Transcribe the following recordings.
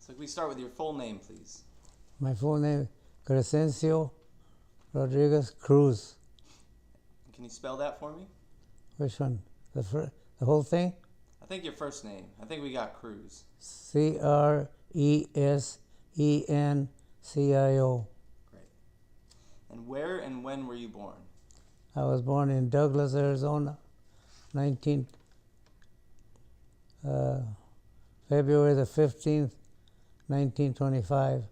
So can we start with your full name, please? My full name, Cresencio Cruz. Can you spell that for me? Which one? The whole thing? I think your first name. I think we got Cruz. Cresencio. Great. And where and when were you born? I was born in Douglas, Arizona, February the 15th, 1925.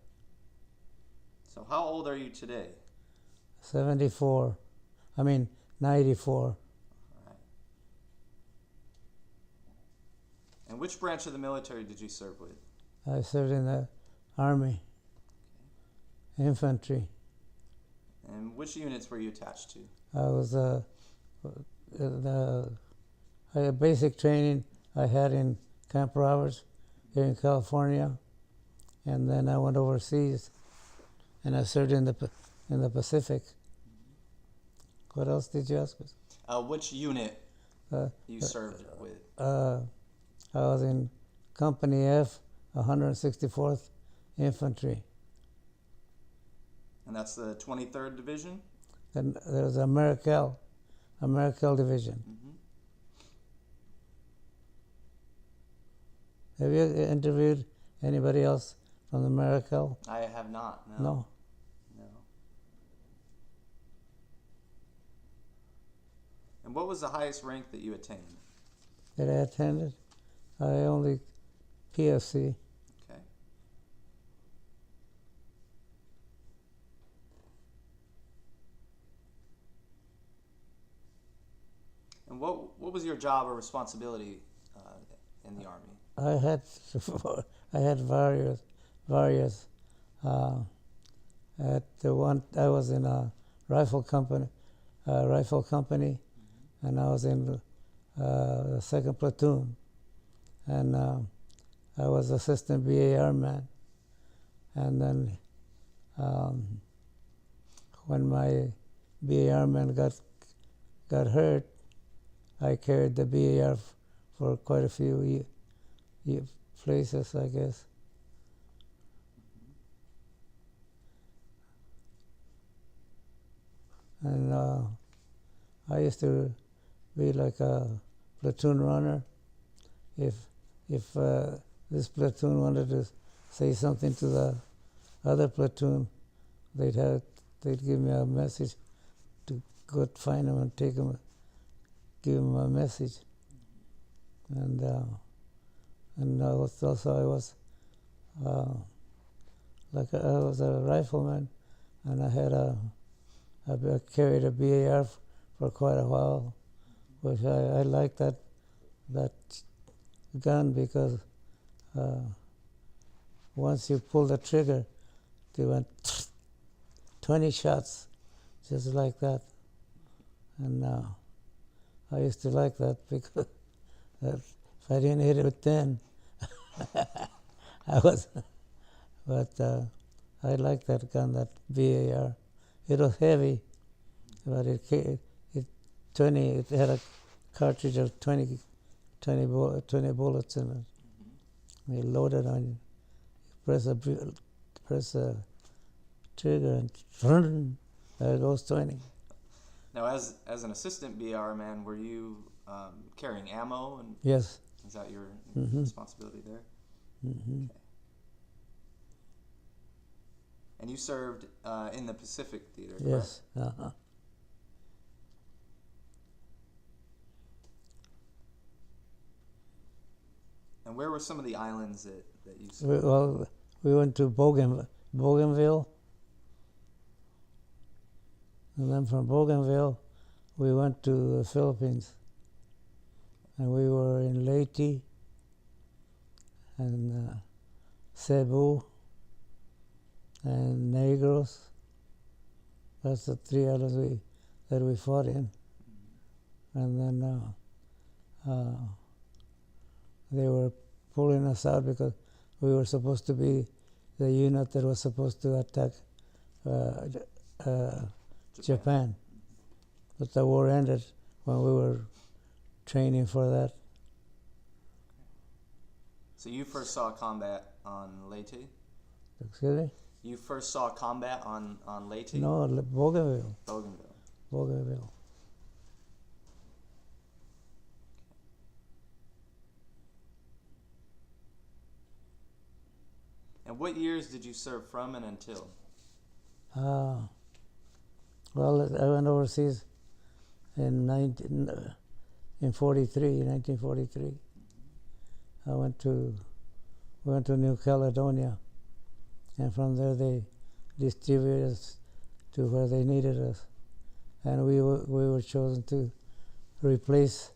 So how old are you today? 94. I mean, 94. All right. And which branch of the military did you serve with? I served in the Army, infantry. And which units were you attached to? I was basic training I had in Camp Roberts here in California, and then I went overseas, and I served in the Pacific. What else did you ask us? Which unit you served with? I was in Company F, 164th Infantry. And that's the 23rd Division? And there was Americal Division. Mm-hmm. Have you interviewed anybody else from the Americal? I have not, no. No. No. And what was the highest rank that you attained? That I attended? I only PFC. Okay. And what was your job or responsibility in the Army? I had various. At the one, I was in a rifle company, and I was in the second platoon, and I was assistant BAR man, and then when my BAR man got hurt, I carried the BAR for quite a few places, I guess. And I used to be like a platoon runner. If this platoon wanted to say something to the other platoon, they'd give me a message to go find them and give them a message. And I was I was a rifleman, and I carried a BAR for quite a while, which I liked that gun because once you pull the trigger, they went 20 shots, just like that. And I used to like that because if I didn't hit it with 10, but I liked that gun, that BAR. It was heavy, but it had a cartridge of 20 bullets in it. You load it on, you press a trigger, and there goes 20. Now, as an assistant BR man, were you carrying ammo? And Yes. Is that your responsibility there? Mm-hmm. Okay. And you served in the Pacific Theater, correct? Yes. Uh-huh. And where were some of the islands that you served? We went to Bougainville, and then from Bougainville, we went to the Philippines, and we were in Leyte and Cebu and Negros. That's the 3 islands that we fought in. And then they were pulling us out because we were supposed to be the unit that was supposed to attack Japan. But the war ended when we were training for that. So you first saw combat on Leyte? Excuse me? You first saw combat on Leyte? No, Bougainville. Bougainville. Bougainville. And what years did you serve from and until? Well, I went overseas in 1943. I went to New Caledonia, and from there they distributed us to where they needed us, and we were chosen to replace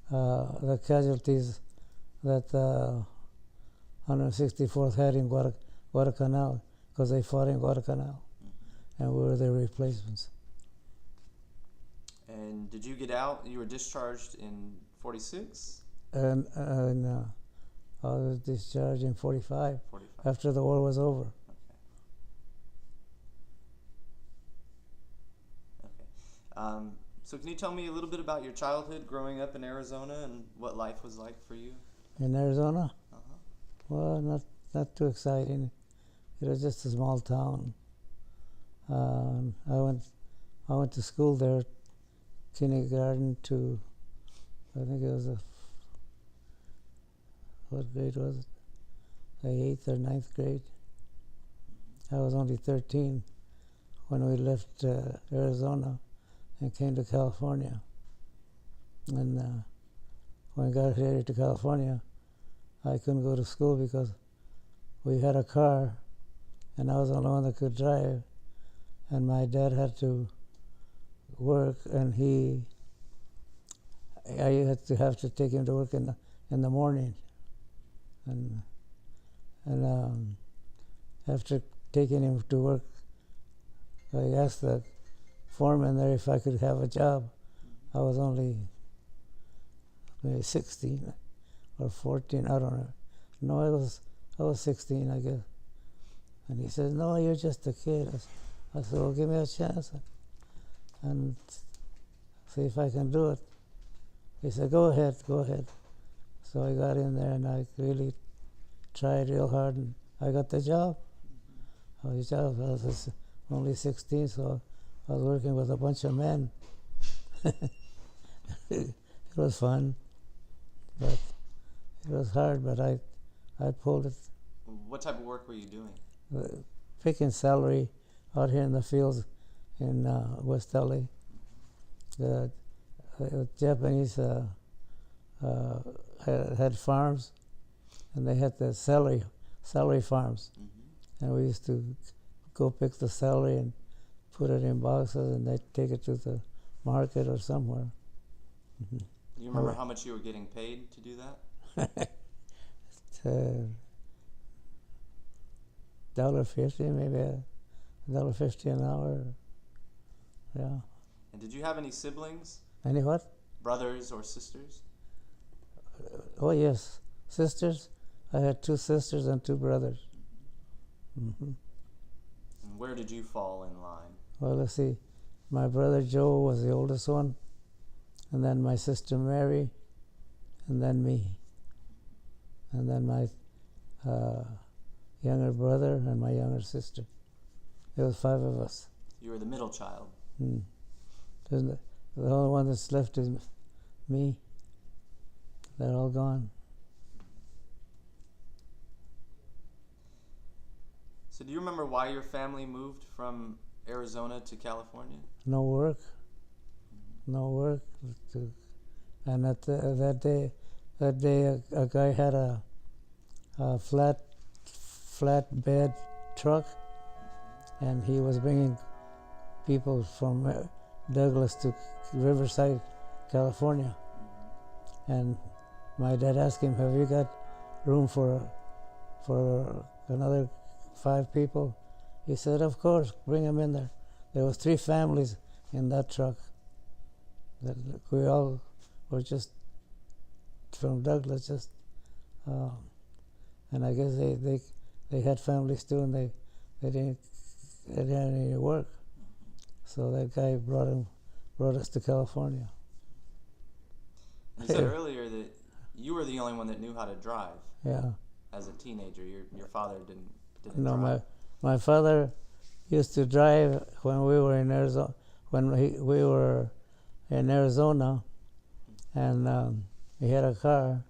the casualties that 164th had in Guadalcanal, because they fought in Guadalcanal, and we were their replacements. And did you get out? You were discharged in 46? And I was discharged in 45, after the war was over. Okay. So can you tell me a little bit about your childhood growing up in Arizona and what life was like for you? In Arizona? Uh-huh. Well, not too exciting. It was just a small town. I went to school there, kindergarten to, I think it was what grade was it? The 8th or 9th grade. I was only 13 when we left Arizona and came to California. And when I got here to California, I couldn't go to school because we had a car, and I was the only one that could drive, and my dad had to work, and I had to have to take him to work in the morning, and after taking him to work, I asked the foreman there if I could have a job. I was only maybe 16 or 14, I don't know. No, I was 16, I guess. And he said, "No, you're just a kid." I said, "Well, give me a chance and see if I can do it." He said, "Go ahead." So I got in there, and I really tried real hard, and I got the job. I was only 16, so I was working with a bunch of men. It was fun, but it was hard, but I pulled it. What type of work were you doing? Picking celery out here in the fields in West LA. The Japanese had farms, and they had the celery farms, and we used to go pick the celery and put it in boxes, and they'd take it to the market or somewhere. You remember how much you were getting paid to do that? $1.50, maybe $1.50 an hour. Yeah. And did you have any siblings? Any what? Brothers or sisters? Oh yes, sisters. I had 2 sisters and 2 brothers. And where did you fall in line? Well, let's see. My brother Joe was the oldest one, and then my sister Mary, and then me, and then my younger brother and my younger sister. There was 5 of us. You were the middle child. The only one that's left is me. They're all gone. So do you remember why your family moved from Arizona to California? No work. And that day, a guy had a flatbed truck, and he was bringing people from Douglas to Riverside, California. And my dad asked him, "Have you got room for another 5 people?" He said, "Of course, bring them in there." There was 3 families in that truck. That we all were just from Douglas, and I guess they had families too, and they didn't have any work. So that guy brought us to California. You said earlier that You were the only one that knew how to drive. Yeah. As a teenager, your father didn't No, drive. my father used to drive when we were in Arizona. We were in Arizona, and he had a car.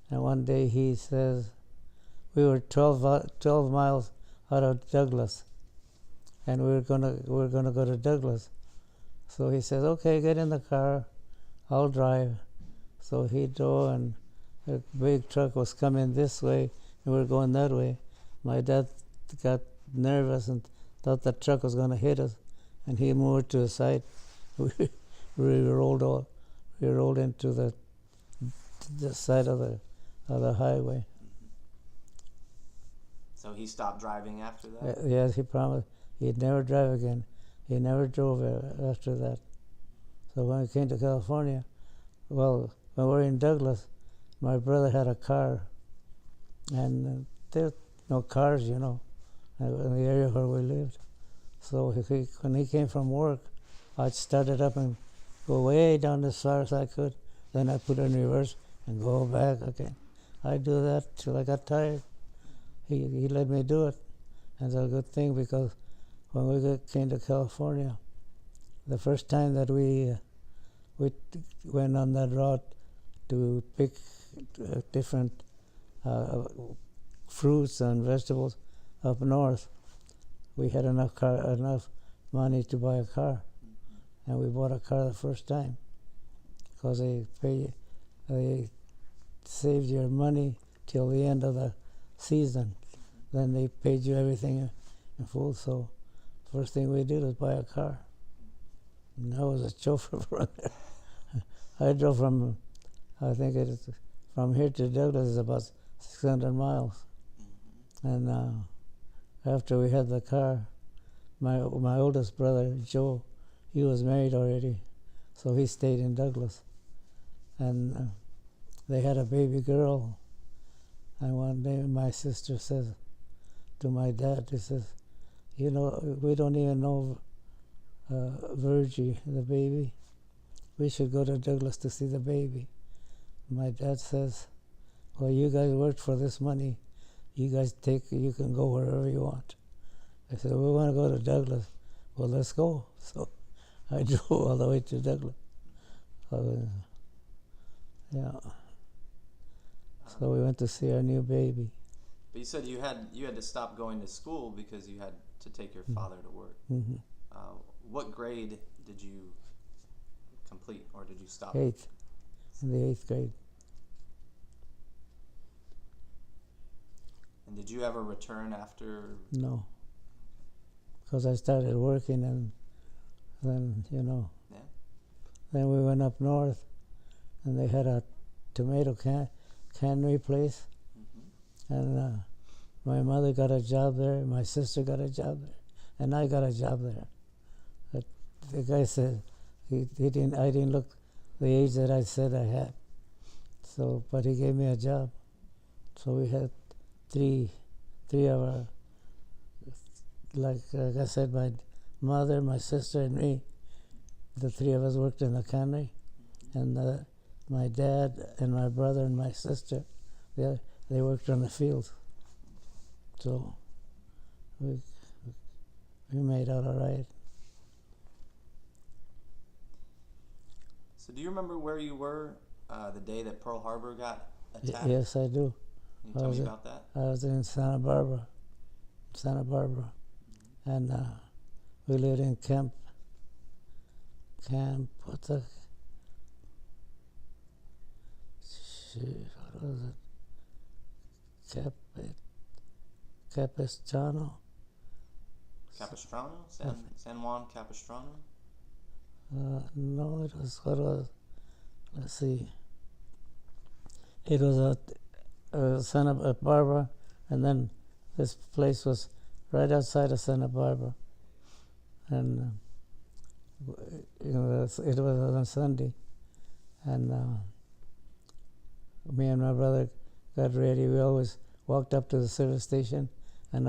And one day he says, we were 12 miles out of Douglas, and we were gonna go to Douglas. So he says, okay, get in the car, I'll drive. So he drove, and a big truck was coming this way, and we were going that way. My dad got nervous and thought the truck was going to hit us, and he moved to the side. We rolled into the side of the highway. So he stopped driving after that? Yes, he promised he'd never drive again. He never drove after that. So when we came to California, well, when we were in Douglas, my brother had a car, and there were no cars, in the area where we lived. So when he came from work, I'd start it up and go way down as far as I could. Then I'd put it in reverse and go back again. I'd do that till I got tired. He let me do it. And it's a good thing, because when we came to California, the first time that we went on that route to pick different fruits and vegetables up north, we had enough money to buy a car, and we bought a car the first time, because they saved your money till the end of the season. Then they paid you everything in full. So first thing we did was buy a car. And I was a chauffeur from there. I drove from here to Douglas is about 600 miles. And after we had the car, my oldest brother, Joe, he was married already, so he stayed in Douglas. And they had a baby girl. And one day my sister says to my dad, he says, we don't even know Virgie, the baby. We should go to Douglas to see the baby. My dad says, well, you guys worked for this money. You can go wherever you want. I said, we want to go to Douglas. Well, let's go. So I drove all the way to Douglas. Yeah. So we went to see our new baby. But you said you had to stop going to school because you had to take your father to work. Mm-hmm. What grade did you complete, or did you stop? 8th, in the 8th grade. And did you ever return after? No, because I started working, and then Yeah. Then we went up north, and they had a tomato cannery place, and my mother got a job there, my sister got a job there, and I got a job there. But the guy said I didn't look the age that I said I had. So, but he gave me a job. So we had three of our, like I said, my mother, my sister, and me. The three of us worked in the cannery, and my dad and my brother and my sister, they worked on the field. So we made out all right. So do you remember where you were the day that Pearl Harbor got attacked? Yes, I do. Can you tell me about that? I was in Santa Barbara, and we lived in camp. What was it? Capistrano? Capistrano? San Juan Capistrano? No, it was, let's see. It was Santa Barbara, and then this place was right outside of Santa Barbara. And it was on Sunday, and me and my brother got ready. We always walked up to the service station, and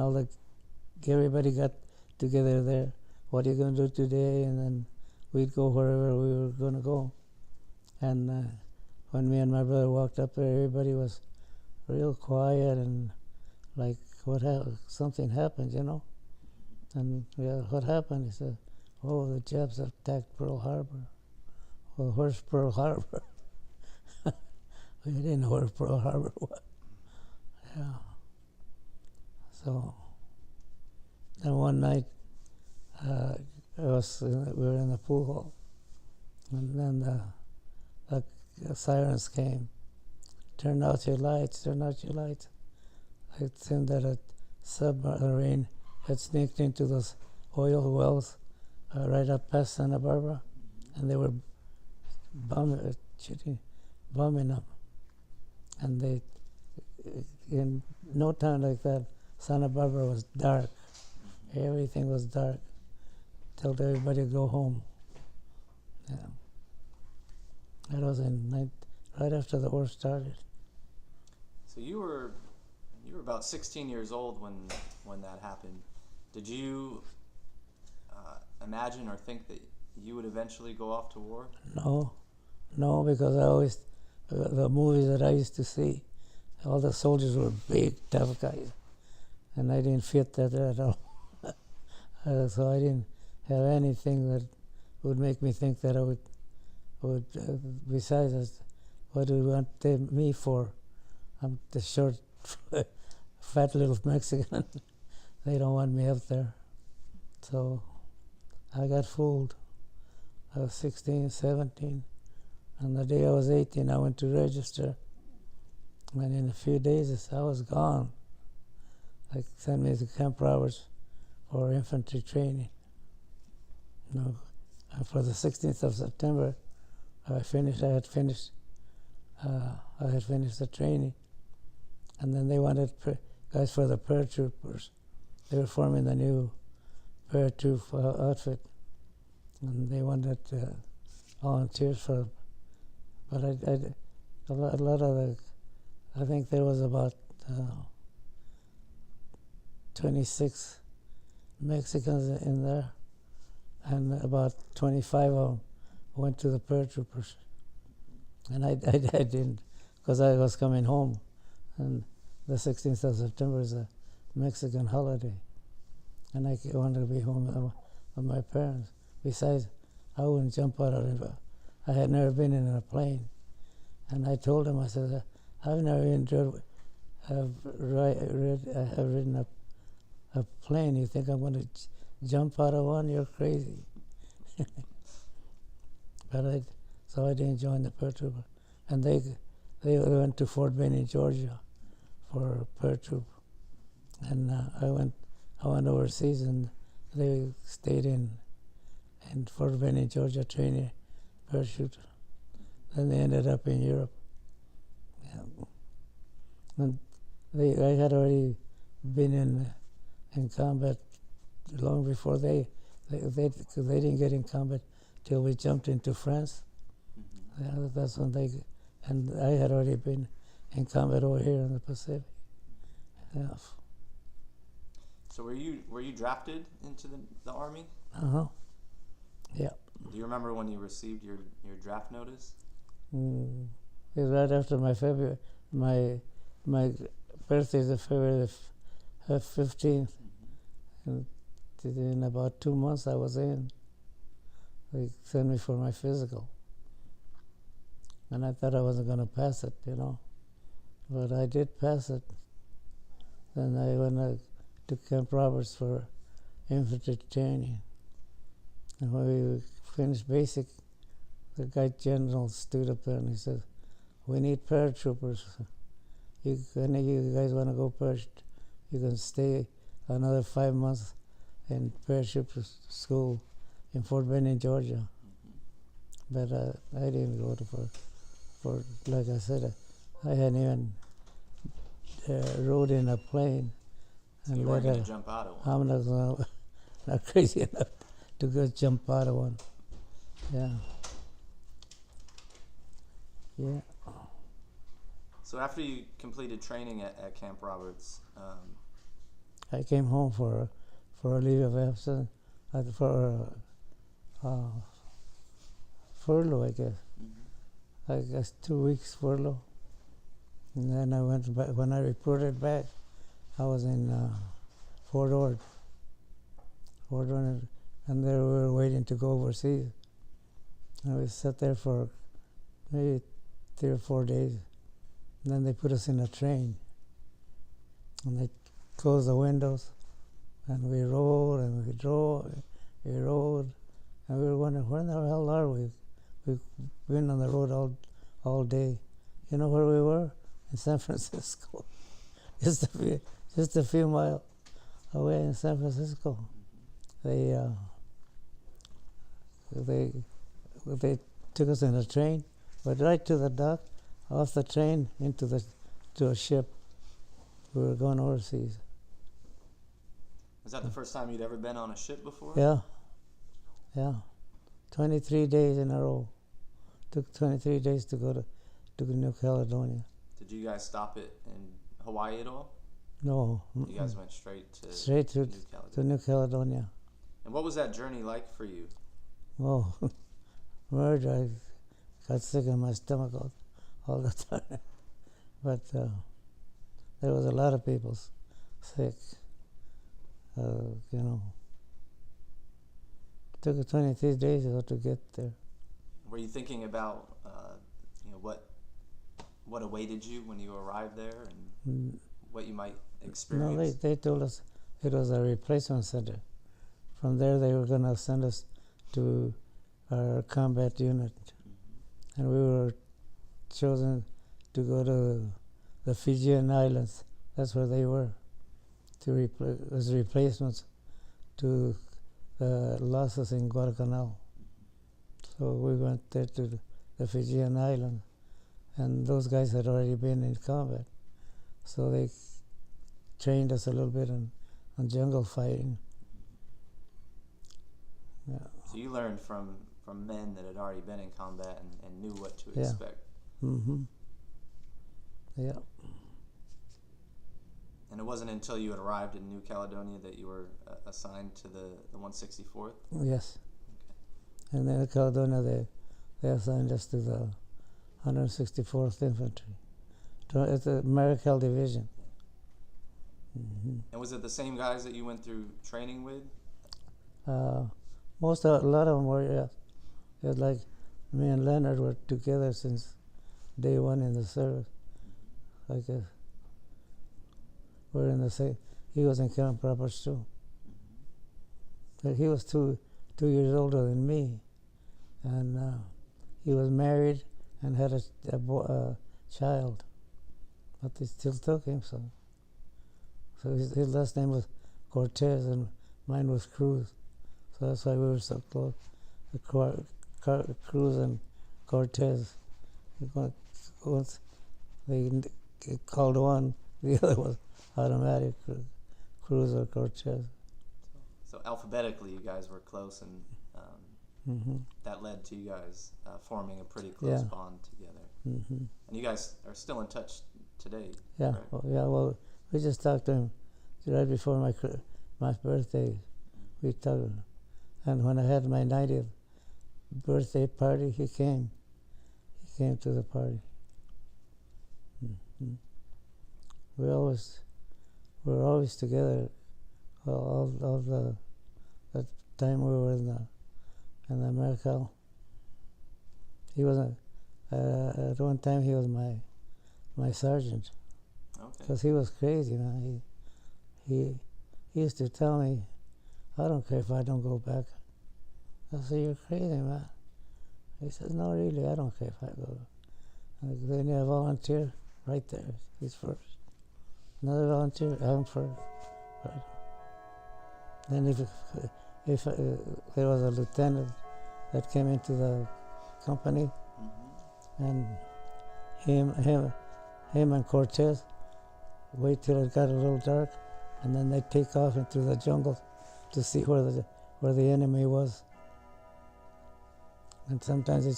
everybody got together there. What are you going to do today? And then we'd go wherever we were going to go. And when me and my brother walked up there, everybody was real quiet and like, something happened, you know? And yeah, what happened? He said, oh, the Japs attacked Pearl Harbor. Well, where's Pearl Harbor? We didn't know where Pearl Harbor was. Yeah. So then one night, we were in the pool hall, and then the sirens came. Turn out your lights, turn out your lights. It seemed that a submarine had sneaked into those oil wells right up past Santa Barbara, and they were bombing them. And they, in no time like that, Santa Barbara was dark. Everything was dark. Told everybody to go home. Yeah. That was right after the war started. So you were about 16 years old when that happened. Did you imagine or think that you would eventually go off to war? No, because I always, the movies that I used to see, all the soldiers were big, tough guys, and I didn't fit that at all. So I didn't have anything that would make me think that I would besides, what do you want me for? I'm the short, fat little Mexican. They don't want me up there. So I got fooled. I was 16, 17. And the day I was 18, I went to register. And in a few days, I was gone. They sent me to Camp Roberts for infantry training. And for the 16th of September, I had finished the training. And then they wanted guys for the paratroopers. They were forming the new paratroop outfit. And they wanted volunteers for, but a lot of the, I think there was about 26 Mexicans in there, and about 25 of them went to the paratroopers. And I didn't, because I was coming home, and the 16th of September is a Mexican holiday, and I wanted to be home with my parents. Besides, I wouldn't jump out of it. I had never been in a plane. And I told him, I said, I've never have ridden a plane. You think I'm going to jump out of one? You're crazy. So I didn't join the paratroop. And they went to Fort Benning, Georgia for paratroop. And I went overseas, and they stayed in Fort Benning, Georgia, training parachute. Then they ended up in Europe. Yeah. And I had already been in combat long before they didn't get in combat till we jumped into France. Mm-hmm. Yeah, that's when and I had already been in combat over here in the Pacific. Yeah. So were you drafted into the Army? Yeah. Do you remember when you received your draft notice? It was right after my birthday is February 15th. Mm-hmm. And in about 2 months I was in. They sent me for my physical. And I thought I wasn't going to pass it, But I did pass it. Then I went to Camp Roberts for infantry training. And when we finished basic, the guy general stood up there and he said, we need paratroopers. Any of you guys want to go first? You can stay another 5 months in parachute school in Fort Benning, Georgia. Mm-hmm. But I didn't go for like I said, I hadn't even rode in a plane. And you weren't going to jump out of one? I'm not crazy enough to go jump out of one. Yeah. Yeah. So after you completed training at Camp Roberts, I came home for a leave of absence, for furlough, I guess. I guess 2 weeks furlough. And then I went back. When I reported back, I was in Fort Ord. Fort Ord, and there we were waiting to go overseas. And we sat there for maybe 3 or 4 days. And then they put us in a train. And they closed the windows. And we rode and we drove. We rode. And we were wondering, where in the hell are we? We've been on the road all day. You know where we were? In San Francisco. just a few miles away in San Francisco. They took us in a train, went right to the dock, off the train to a ship. We were going overseas. Was that the first time you'd ever been on a ship before? Yeah. 23 days in a row. Took 23 days to go to New Caledonia. Did you guys stop it in Hawaii at all? No. You guys went straight to New Caledonia. To New Caledonia. And what was that journey like for you? Oh, murder. I got sick in my stomach all the time. But there was a lot of people sick. You know. It took 23 days to get there. Were you thinking about what awaited you when you arrived there and what you might experience? No, they told us it was a replacement center. From there, they were going to send us to our combat unit. Mm-hmm. And we were chosen to go to the Fijian Islands. That's where they were, as replacements to the losses in Guadalcanal. So we went there to the Fijian Islands, and those guys had already been in combat. So they trained us a little bit on jungle fighting. Yeah. So you learned from men that had already been in combat and knew what to expect. Mm-hmm. Yeah. And it wasn't until you had arrived in New Caledonia that you were assigned to the 164th? Yes. Okay. And then in Caledonia, they assigned us to the 164th Infantry. It's the Marical Division. Mm-hmm. And was it the same guys that you went through training with? A lot of them were, yeah. It was like me and Leonard were together since day one in the service. Like we're in the same. He was in Camp Roberts too. But he was 2 years older than me, and he was married and had a child, but they still took him. So his last name was Cortez and mine was Cruz. So that's why we were so close. Cruz and Cortez. Once they called one, the other was automatic, Cruz or Cortez. So alphabetically, you guys were close, and mm-hmm. that led to you guys forming a pretty close bond together. Mm-hmm. And you guys are still in touch today. Yeah, right? well, we just talked to him right before my birthday. We talked, and when I had my 90th birthday party, he came. He came to the party. Mm-hmm. We were always together. All the time we were in the Marical. He wasn't. At one time, he was my sergeant. Okay. Because he was crazy, man. He used to tell me, "I don't care if I don't go back." I said, "You're crazy, man." He said, "No, really, I don't care if I go." And then you volunteer, right there. He's first. Another volunteer, I'm first. Right. Then if there was a lieutenant that came into the company, mm-hmm. and him and Cortez wait till it got a little dark, and then they take off into the jungle to see where the enemy was. And sometimes they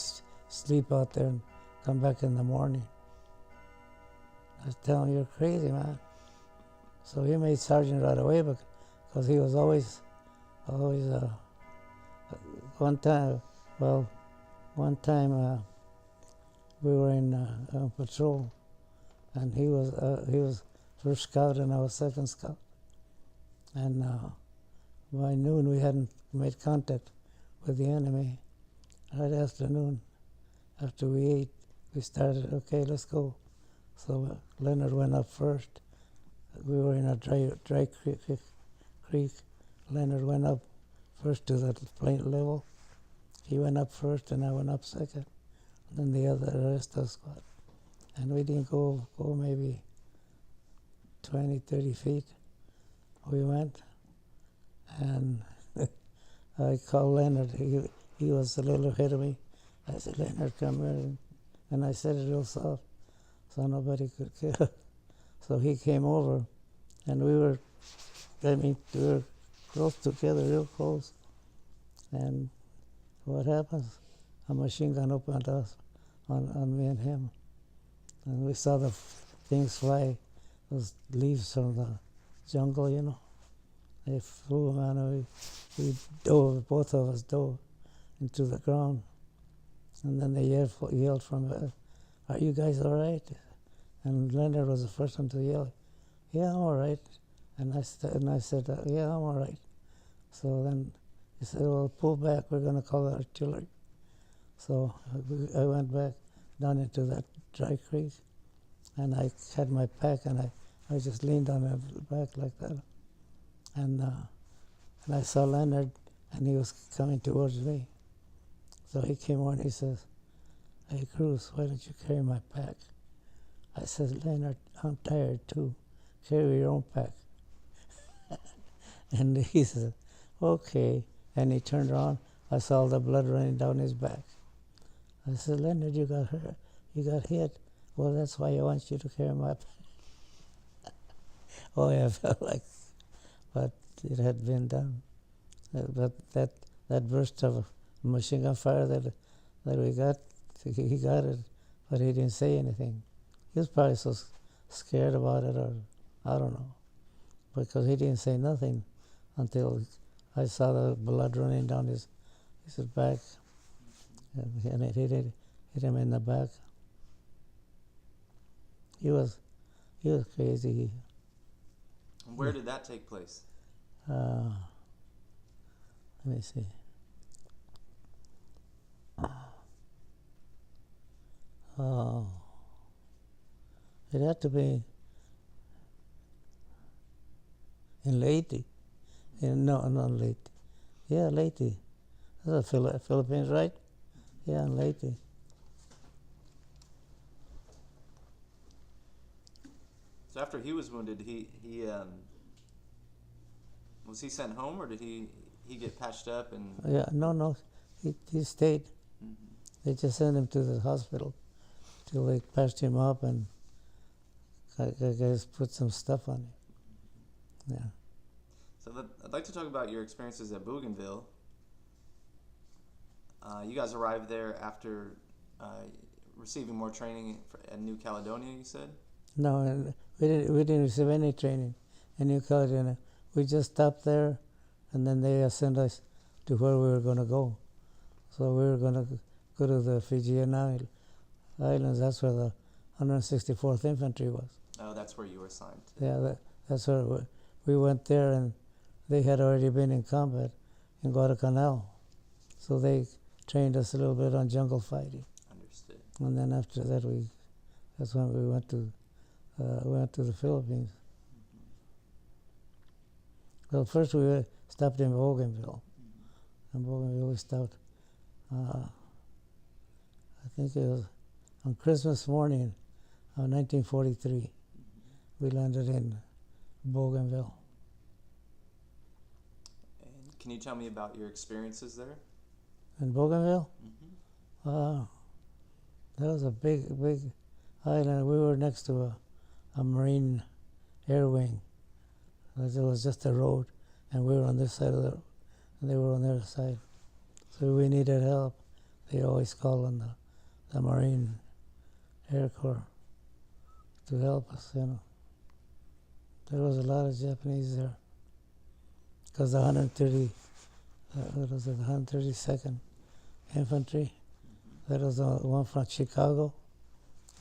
sleep out there and come back in the morning. I was telling him, "You're crazy, man." So he made sergeant right away, because he was always one time we were in on patrol, and he was first scout and I was second scout. And by noon we hadn't made contact with the enemy. Right afternoon, after we ate, we started, okay, let's go. So Leonard went up first. We were in a dry creek. Leonard went up first to the plain level. He went up first and I went up second. Then the rest of the squad. And we didn't go maybe 20, 30 feet. We went, and I called Leonard. He was a little ahead of me. I said, Leonard, come here. And I said it real soft so nobody could hear. So he came over, and we were close together, real close. And what happens? A machine gun opened us on me and him. And we saw the things fly, those leaves from the jungle, you know. They flew, man. We dove, both of us dove into the ground. And then they yelled from there, are you guys all right? And Leonard was the first one to yell, yeah, I'm all right. And I said, yeah, I'm all right. So then he said, well, pull back, we're going to call the artillery. So I went back down into that dry creek, and I had my pack, and I just leaned on my back like that. And I saw Leonard, and he was coming towards me. So he came on, he says, hey, Cruz, why don't you carry my pack? I said, Leonard, I'm tired too. Carry your own pack. And he said, okay. And he turned around. I saw the blood running down his back. I said, Leonard, you got hurt. You got hit. Well, that's why I want you to carry my pack. Oh, yeah, I felt like, but it had been done. But that burst of machine gun fire that we got, he got it, but he didn't say anything. He was probably so scared about it, or I don't know, because he didn't say nothing until I saw the blood running down his back, and it hit him in the back. He was crazy. Where did that take place? Let me see. Oh, it had to be in Leyte. No, not Leyte. Yeah, Leyte. That's the Philippines, right? Yeah, in Leyte. So after he was wounded, he was he sent home, or did he get patched up and? Yeah, no, he stayed. Mm-hmm. They just sent him to the hospital till they patched him up and I guess put some stuff on him. Yeah. So I'd like to talk about your experiences at Bougainville. You guys arrived there after receiving more training at New Caledonia, you said? No, and we didn't receive any training in New Caledonia. We just stopped there, and then they sent us to where we were going to go. So we were going to go to the Fijian Islands. That's where the 164th Infantry was. Oh, that's where you were assigned to. Yeah, that's where we went there, and they had already been in combat in Guadalcanal. So they trained us a little bit on jungle fighting. Understood. And then after that, that's when we went to the Philippines. Mm-hmm. Well, first we stopped in Bougainville. Mm-hmm. In Bougainville we stopped, I think it was on Christmas morning of 1943. Mm-hmm. We landed in Bougainville. And can you tell me about your experiences there? In Bougainville? Mm-hmm. That was a big island. We were next to a Marine air wing. It was just a road, and we were on this side of the road, and they were on their side. So we needed help. They always called on the Marine Air Corps to help us, you know. There was a lot of Japanese there, because the 132nd Infantry, that was the one from Chicago,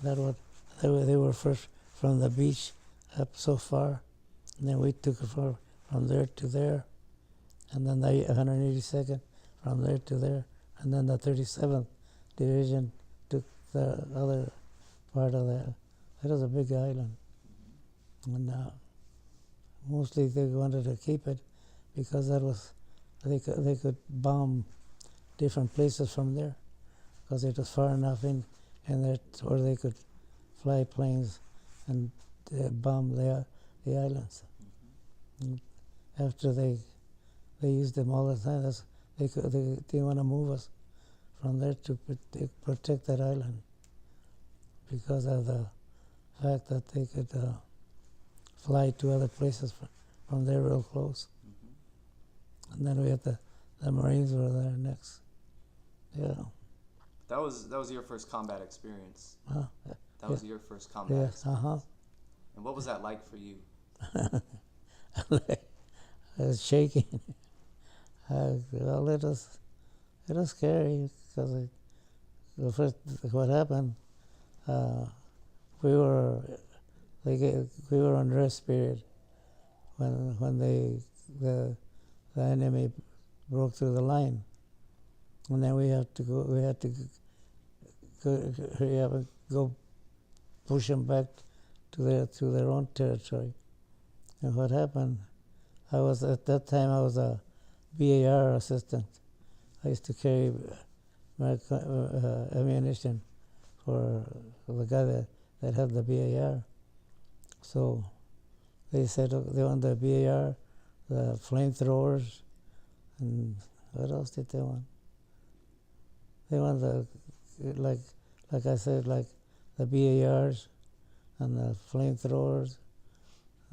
That was they were first from the beach up so far, and then we took it from there to there, and then the 182nd from there to there, and then the 37th Division took the other part of that. It was a big island, and mostly they wanted to keep it because that was they could bomb different places from there because it was far enough in there where they could fly planes and bomb the islands. And after they used them all the time, they didn't want to move us from there to protect that island because of the fact that they could fly to other places from there real close. And then we had the Marines were there next. Yeah. That was your first combat experience. That was your first combat Yes. experience. And what was that like for you? I was shaking. Well, it was scary because what happened, we were on rest period when the enemy broke through the line, and then we had to hurry up and go push them back to their own territory. And what happened, at that time I was a BAR assistant. I used to carry ammunition for the guy that had the BAR. So they said they want the BAR, the flamethrowers, and what else did they want? They want like I said, like the BARs and the flamethrowers.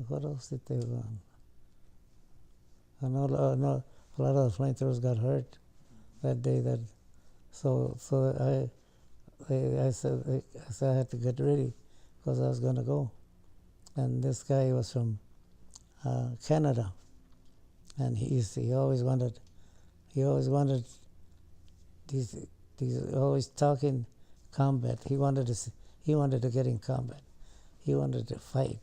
What else did they want? I know a lot of the flamethrowers got hurt that day. So I said I had to get ready because I was going to go. And this guy was from Canada, and he always wanted he's always talking combat. He wanted to get in combat. He wanted to fight,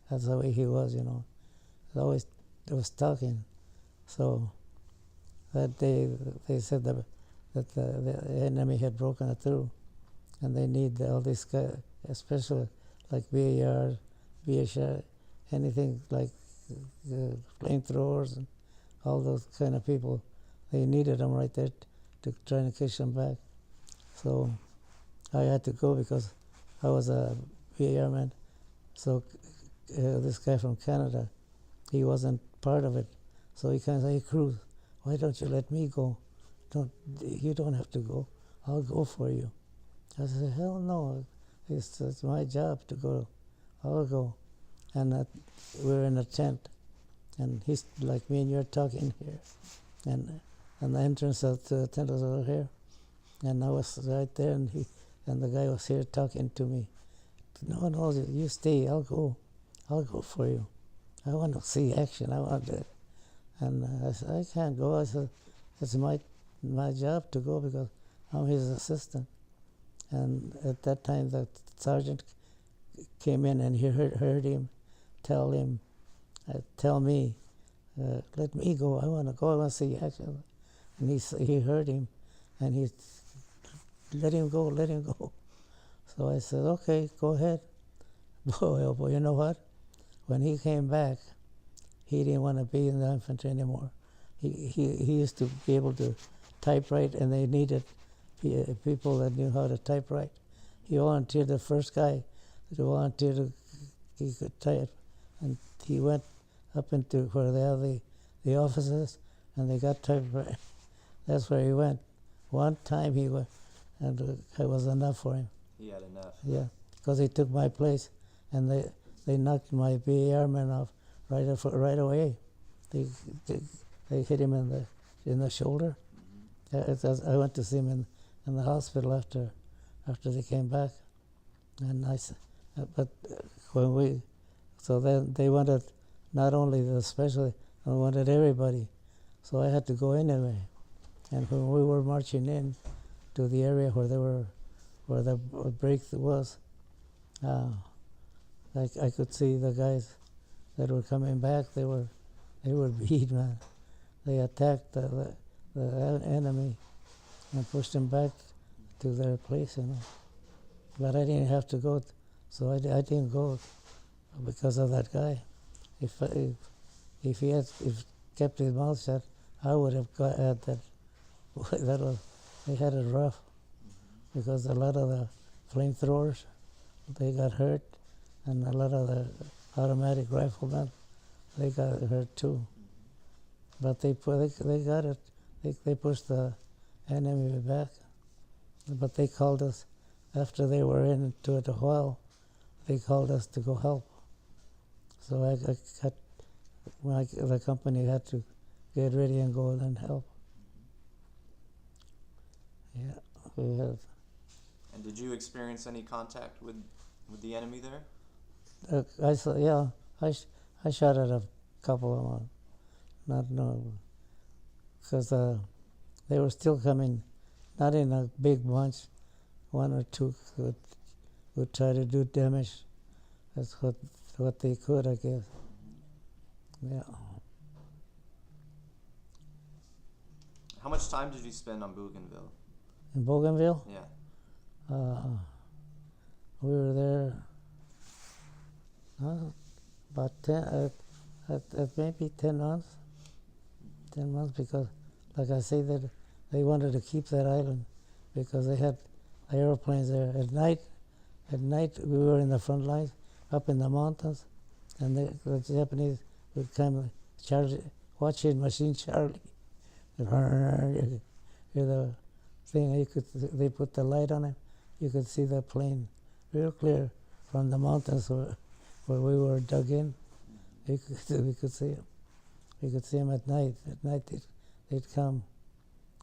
That's the way he was, He always was talking. So that day they said that the enemy had broken through, and they need all these guys, especially like BAR, BHR, anything like flamethrowers and all those kind of people. They needed them right there to try and catch them back. So I had to go because I was a BAR man. So this guy from Canada, he wasn't part of it. So he kind of said, "Hey, Cruz, why don't you let me go? You don't have to go. I'll go for you." I said, "Hell no, it's my job to go. I'll go." And we're in a tent, and he's like me and you're talking here, and the entrance of the tent was over here, and I was right there, and the guy was here talking to me. No, you stay. I'll go for you. I want to see action. I want it. And I said, "I can't go." I said, "It's my job to go because I'm his assistant." And at that time, the sergeant came in, and he heard him tell me, "Let me go. I want to go. I want to see action." And he heard him, and he let him go. So I said, "Okay, go ahead." Boy, oh boy, you know what? When he came back, he didn't want to be in the infantry anymore. He used to be able to typewrite, and they needed people that knew how to typewrite. He volunteered, the first guy to volunteer he could type, and he went up into where they have the offices, and they got typewrite. That's where he went. One time he went, and it was enough for him. He had enough. Yeah, because he took my place, and they knocked my BAR man off right away. They hit him in the shoulder. I went to see him in the hospital after they came back, and I said, but so then they wanted not only the special, they wanted everybody, so I had to go anyway. And when we were marching in to the area where they were where the break was. Uh, I could see the guys that were coming back. They were beat, man. They attacked the enemy and pushed them back to their place, you know. But I didn't have to go, so I didn't go because of that guy. If he had kept his mouth shut, I would have had that. That was, they had it rough because a lot of the flamethrowers, they got hurt, and a lot of the automatic riflemen, they got hurt too. But they got it. They pushed the enemy back. But they called us after they were into it a while. They called us to go help. So the company had to get ready and go and help. Yeah, we have. And did you experience any contact with the enemy there? I saw. Yeah, I shot at a couple of them. Not no, because they were still coming, not in a big bunch. One or two would try to do damage. That's what they could, I guess. Yeah. How much time did you spend on Bougainville? In Bougainville? Yeah. We were there about 10, at maybe 10 months. 10 months because, like I say, that they wanted to keep that island because they had airplanes there. At night we were in the front lines up in the mountains, and the Japanese would come watching Machine Charlie. Hear the thing, they put the light on it, you could see the plane real clear from the mountains where we were dug in. We could see them. We could see them at night. At night they'd come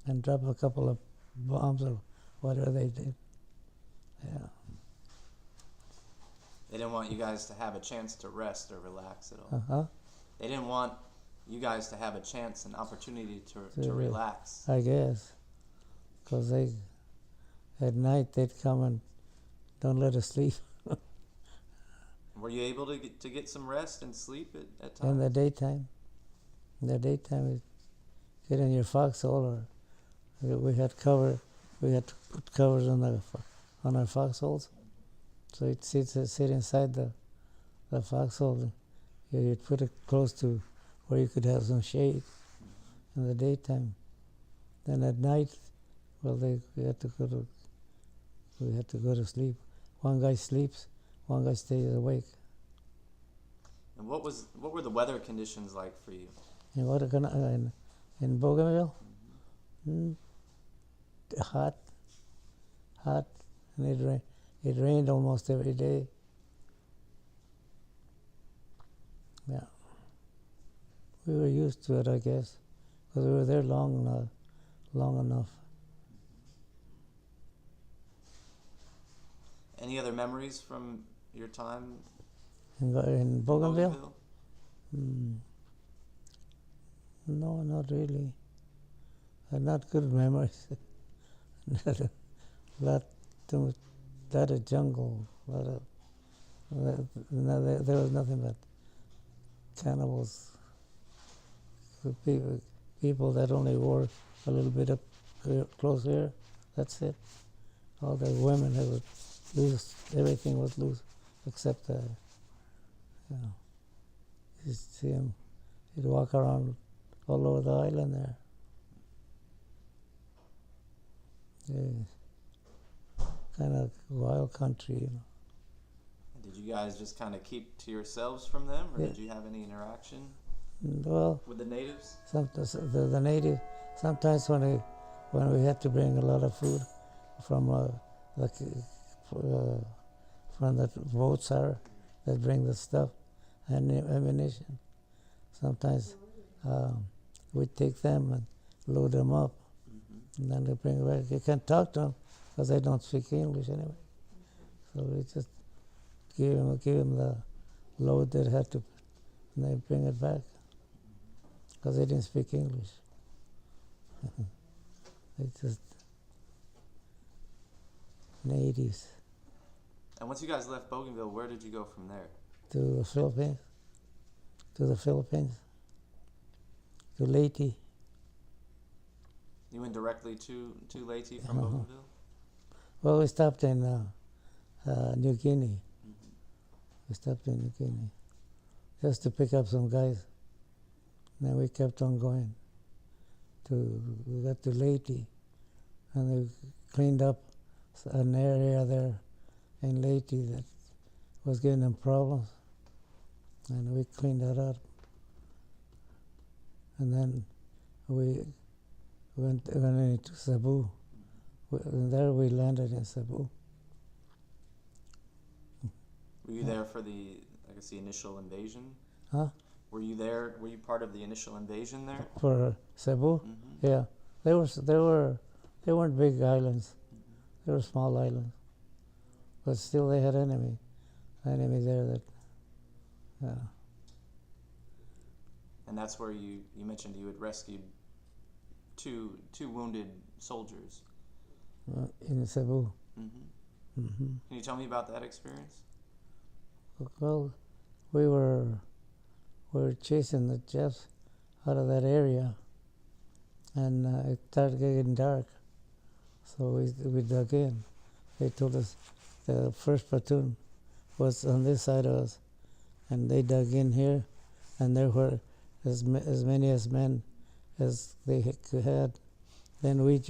and drop a couple of bombs or whatever they did. Yeah. They didn't want you guys to have a chance to rest or relax at all. Uh-huh. They didn't want you guys to have a chance, an opportunity to relax. I guess. Because at night they'd come and don't let us sleep. Were you able to get some rest and sleep at times? In the daytime. In the daytime, we'd get in your foxhole, or we had to put covers on our foxholes. So you'd sit inside the foxhole. You'd put it close to where you could have some shade in the daytime. Then at night, well, we had to go to sleep. One guy sleeps, one guy stays awake. And what were the weather conditions like for you? In Bougainville? Hot, and it rained almost every day. Yeah, we were used to it, I guess, because we were there long enough. Any other memories from your time In Bougainville? No, not really. Not good memories. lot of jungle. There was nothing but cannibals. People that only wore a little bit of close hair. That's it. All the women had loose. Everything was loose except you see him. He'd walk around all over the island there. Yeah. Kind of wild country, you know. Did you guys just kind of keep to yourselves from them, or Yeah. did you have any interaction Well, with the natives? the native. Sometimes when we had to bring a lot of food from from the boats that bring the stuff and ammunition. Sometimes we'd take them and load them up, and then they bring it back. You can't talk to them because they don't speak English anyway. So we just give them the load they had to, and they bring it back because they didn't speak English. in the 80s. And once you guys left Bougainville, where did you go from there? To the Philippines. To the Philippines. To Leyte. You went directly to Leyte from Bougainville? Well, we stopped in New Guinea. Mm-hmm. We stopped in New Guinea just to pick up some guys. And then we kept on going. We got to Leyte, and they cleaned up an area there in Leyte that was giving them problems, and we cleaned that up. And then we went into Cebu. And there we landed in Cebu. Were you there for the initial invasion? Huh? Were you there? Were you part of the initial invasion there? For Cebu? Mm-hmm. Yeah. They weren't big islands. Mm-hmm. They were small islands. But still they had enemy there that, yeah. And that's where you mentioned you had rescued two wounded soldiers. In Cebu. Mm-hmm. Mm-hmm. Can you tell me about that experience? Well, we were chasing the Japs out of that area, and it started getting dark. So we dug in. They told us the first platoon was on this side of us, and they dug in here, and there were as many as men as they had. Then we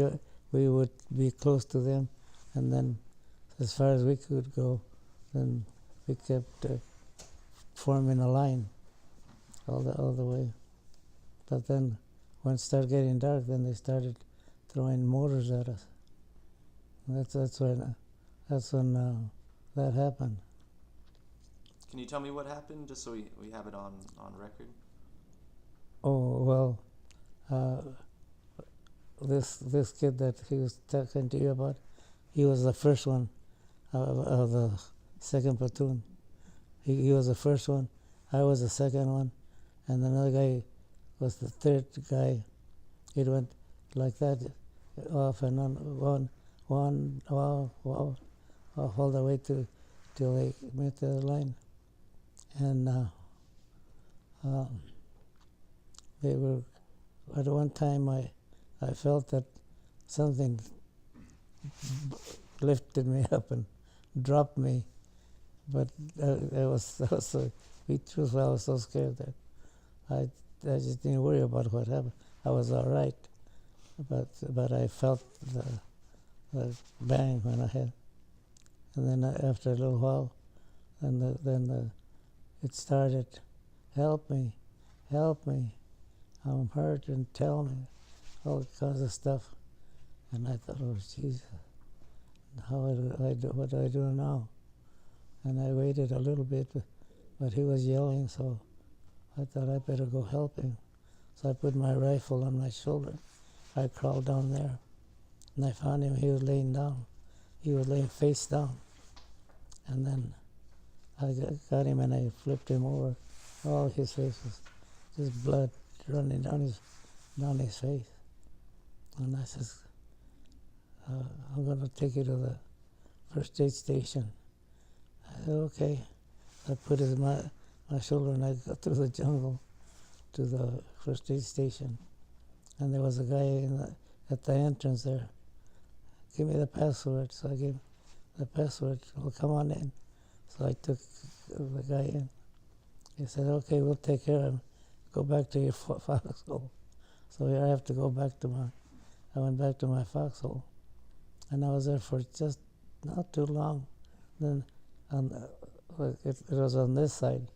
would be close to them, and then as far as we could go, then we kept forming a line all the way. But then when it started getting dark, then they started throwing mortars at us. That's when that happened. Can you tell me what happened, just so we have it on record? Oh, well, this kid that he was talking to you about, he was the first one of the second platoon. He was the first one, I was the second one, and another guy was the third guy. It went like that, off and on, one, all the way till they met the line. And they were, at one time I felt that something lifted me up and dropped me, but I was so, be truthful, I was so scared that I just didn't worry about what happened. I was all right, but I felt the bang when I had, and then after a little while, then it started, help me, I'm hurt, and tell me all kinds of stuff, and I thought, oh Jesus, what do I do now? And I waited a little bit, but he was yelling, so I thought I better go help him. So I put my rifle on my shoulder. I crawled down there, and I found him. He was laying down. He was laying face down. And then I got him, and I flipped him over. All his face was just blood running down his face. And I says, I'm going to take you to the first aid station. I said, okay. I put his my shoulder, and I got through the jungle to the first aid station. And there was a guy at the entrance there. Give me the password. So I gave him the password. Well, come on in. So I took the guy in. He said, okay, we'll take care of him. Go back to your foxhole. So here I have to go back I went back to my foxhole. And I was there for just not too long. Then it was on this side.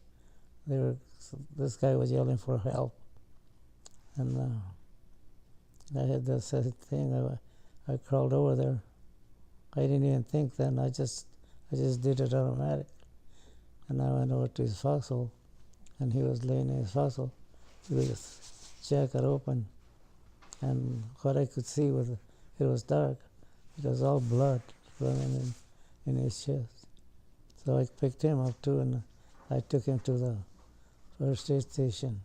This guy was yelling for help. And I had the same thing. I crawled over there. I didn't even think then. I just did it automatic. And I went over to his foxhole, and he was laying in his foxhole with his jacket open. And what I could see was, it was dark. It was all blood running in his chest. So I picked him up too, and I took him to the first aid station.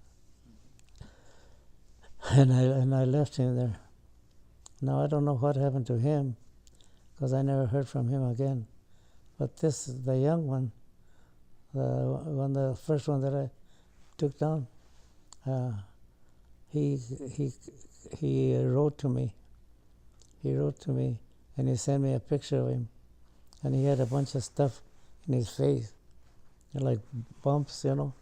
And I left him there. Now I don't know what happened to him, because I never heard from him again. But the young one, the first one that I took down, he he he wrote to me. He wrote to me, and he sent me a picture of him, and he had a bunch of stuff in his face, like bumps, all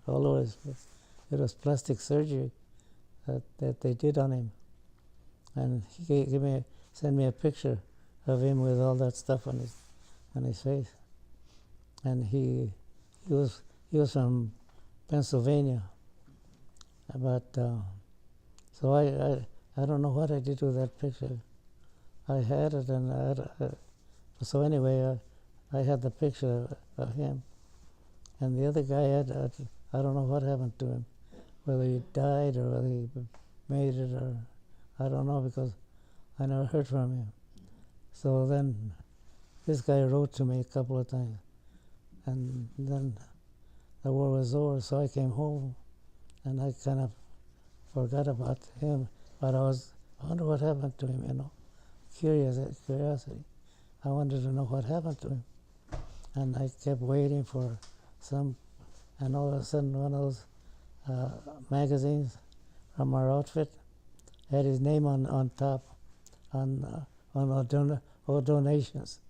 over his face. It was plastic surgery that they did on him, and he sent me a picture of him with all that stuff on his face, and he was from Pennsylvania, but so I don't know what I did with that picture. I had it, and so anyway, I had the picture of him, and the other guy I don't know what happened to him, whether he died or whether he made it, or I don't know, because I never heard from him. So then this guy wrote to me a couple of times, and then the war was over, so I came home, and I kind of forgot about him, but I wonder what happened to him, curiosity. I wanted to know what happened to him, and I kept waiting for some, and all of a sudden one of those magazines from our outfit had his name on top, on all donations.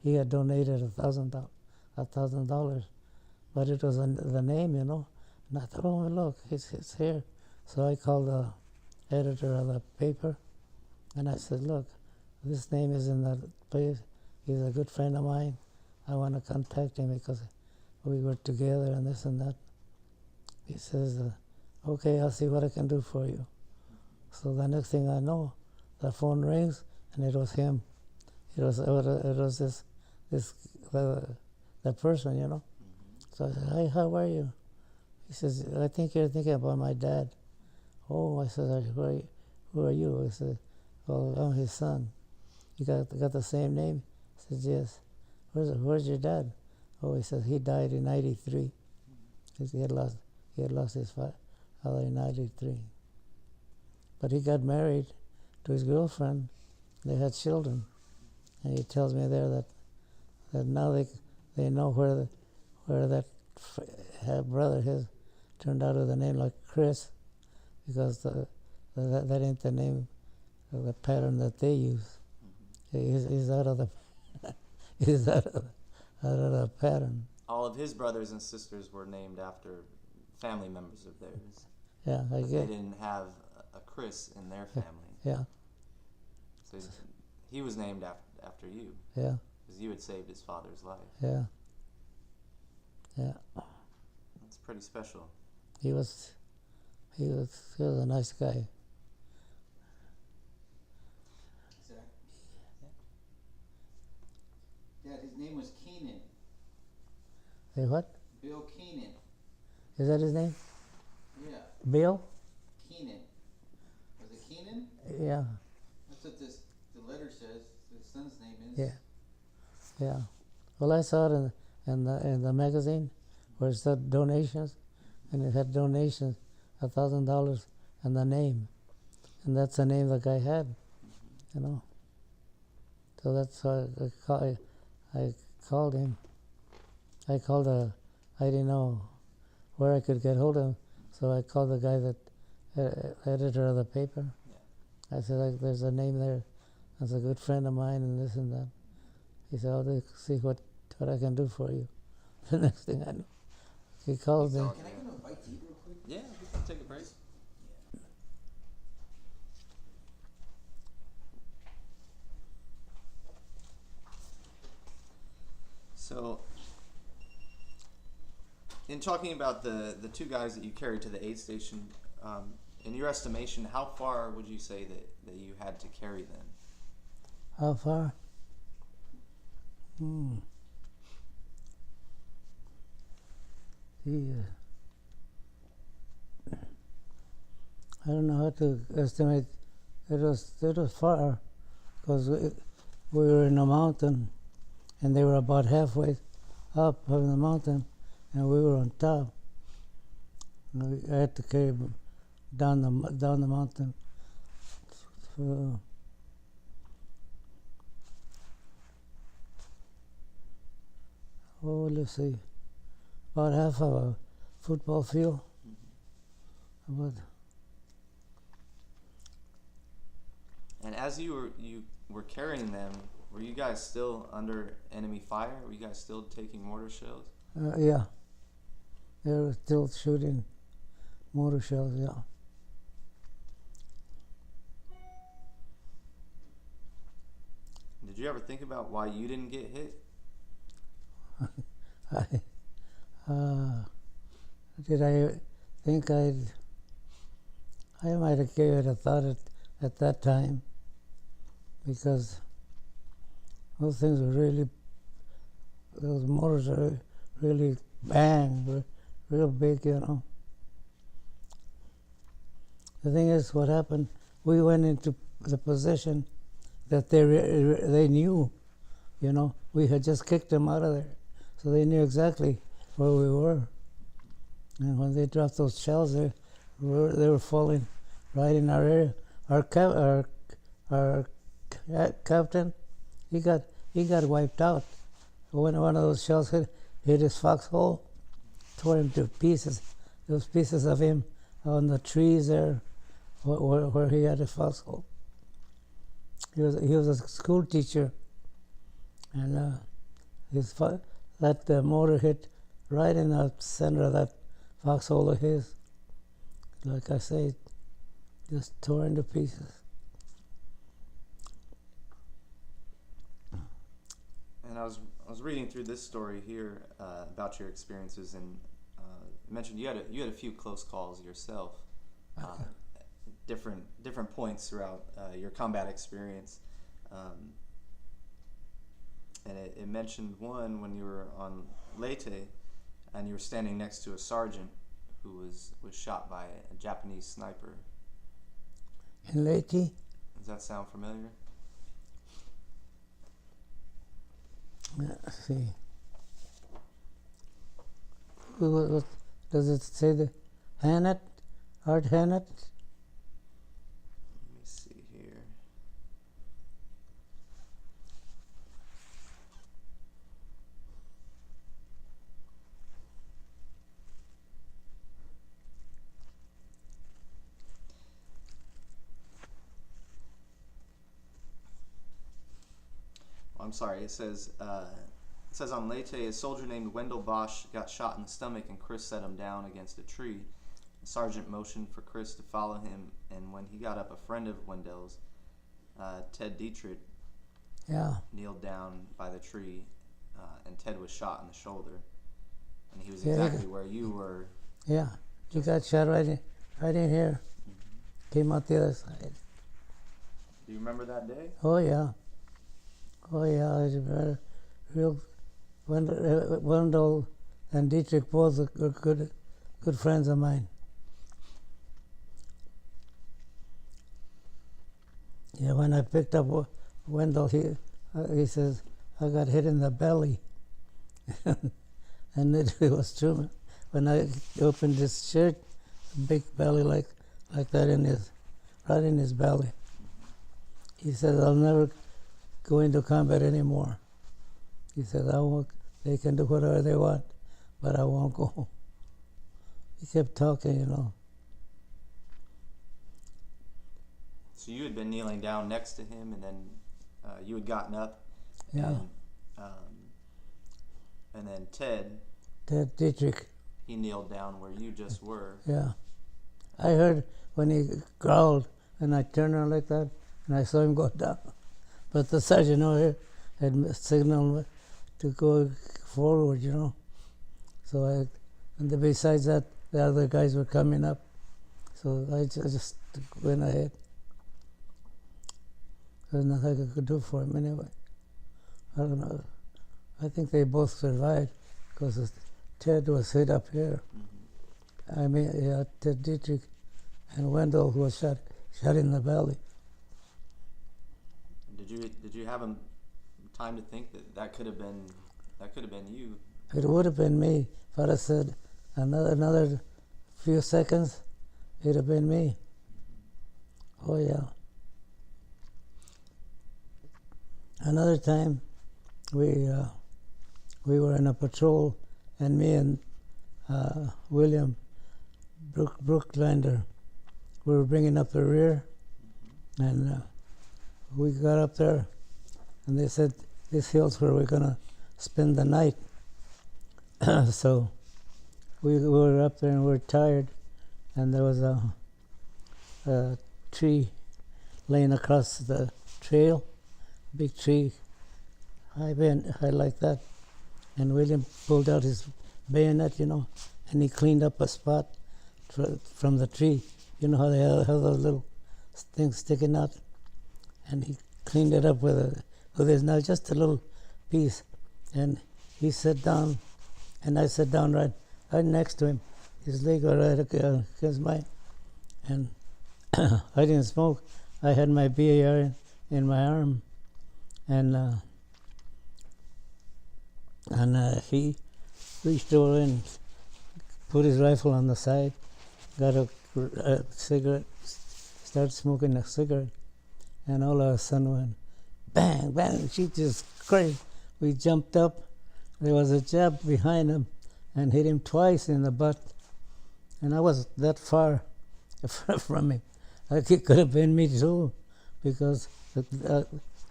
He had donated $1,000, but it was the name, and I thought, oh look, it's here. So I called the editor of the paper, and I said, look, this name is in the place. He's a good friend of mine. I want to contact him because we were together and this and that. He says, okay, I'll see what I can do for you. So the next thing I know, the phone rings, and it was him. It was the person, So I said, hi, how are you? He says, I think you're thinking about my dad. Oh, I said, who are you? I said, well, I'm his son. You got the same name? He says, yes. Where's your dad? Oh, he says, he died in 93. He had lost his father in 93. But he got married to his girlfriend. They had children. And he tells me there that now they know where that brother his turned out with a name like Chris, because that ain't the name of the pattern that they use. He's out of the pattern. All of his brothers and sisters were named after family members of theirs. Yeah, I But get. they didn't have a Chris in their family. Yeah. So he was named after you. Yeah. Because you had saved his father's life. Yeah. Yeah. That's pretty special. He was a nice guy. Yeah, his name was Keenan. Hey, what? Bill Keenan. Is that his name? Yeah, Bill? Keenan. Was it Keenan? Yeah. That's what the letter says. His son's name is. Yeah. Yeah. Well, I saw it in the magazine where it said donations, and it had donations, $1,000, and the name, and that's the name the guy had, So that's why I called him. I didn't know where I could get hold of him, so I called the guy editor of the paper. Yeah. I said, there's a name there. That's a good friend of mine, and this and that. He said, I'll see what I can do for you. The next thing I know, he called me. Can I get a bite to eat real quick? Yeah, we can take a break. So, in talking about the two guys that you carried to the aid station, in your estimation, how far would you say that you had to carry them? How far? I don't know how to estimate. It was far, because we were in a mountain, and they were about halfway up on the mountain, and we were on top. And I had to carry them down the mountain. So let's see, about half of a football field. About, And as you were carrying them, were you guys still under enemy fire? Were you guys still taking mortar shells? yeah, they were still shooting mortar shells, yeah. Did you ever think about why you didn't get hit? Did I think I might have gave it a thought at that time, because those things were really, those motors are really bang, real big, you know. The thing is, what happened, we went into the position that they knew, you know. We had just kicked them out of there, so they knew exactly where we were. And when they dropped those shells, they were falling right in our area. Our captain, he got wiped out. When one of those shells hit his foxhole, tore him to pieces. There was pieces of him on the trees there, where he had a foxhole. He was a school teacher, and that motor hit right in the center of that foxhole of his. Like I say, just tore into pieces. And I was reading through this story here about your experiences, and you mentioned you had a few close calls yourself, different points throughout your combat experience, and it mentioned one when you were on Leyte, and you were standing next to a sergeant who was shot by a Japanese sniper. In Leyte? Does that sound familiar? Let's see. What does it say? The Hannett? Art Hannett? Let me see here. I'm sorry. It says on Leyte, a soldier named Wendell Bosch got shot in the stomach, and Chris set him down against a tree. The sergeant motioned for Chris to follow him, and when he got up, a friend of Wendell's, Ted Dietrich, kneeled down by the tree, and Ted was shot in the shoulder, and he was exactly where you were. Yeah, you got shot right in here. Mm-hmm. Came out the other side. Do you remember that day? Oh yeah. I was real. Wendell and Dietrich both are good friends of mine. Yeah, when I picked up Wendell, he says, I got hit in the belly. And it was true. When I opened his shirt, a big belly like that right in his belly. He said, I'll never go into combat anymore. He said, they can do whatever they want, but I won't go. He kept talking, you know. So you had been kneeling down next to him, and then you had gotten up. Yeah. And then Ted Dietrich. He kneeled down where you just were. Yeah. I heard when he growled, and I turned around like that, and I saw him go down. But the sergeant over here had signaled to go forward, you know. So besides that, the other guys were coming up. So I just went ahead. There's nothing I could do for him anyway. I don't know. I think they both survived because Ted was hit up here. Mm-hmm. I mean, yeah, Ted Dietrich and Wendell, who was shot in the belly. Did you have time to think that could have been you? It would have been me if I'd have said another few seconds. It'd have been me. Oh yeah. Another time, we we were in a patrol, and me and William Brooklander, we were bringing up the rear, and we got up there, and they said, this hill's where we're going to spend the night. So we were up there and we were tired, and there was a tree laying across the trail, big tree, high like that. And William pulled out his bayonet, and he cleaned up a spot from the tree. You know how they have those little things sticking out? And he cleaned it up with his knife, just a little piece. And he sat down, and I sat down right next to him. His leg was right against mine. And I didn't smoke. I had my BAR in my arm. And he reached over and put his rifle on the side, got a cigarette, started smoking a cigarette, and all of a sudden went bang, bang. She just crazy. We jumped up. There was a jab behind him and hit him twice in the butt. And I was that far from him. It could have been me too, because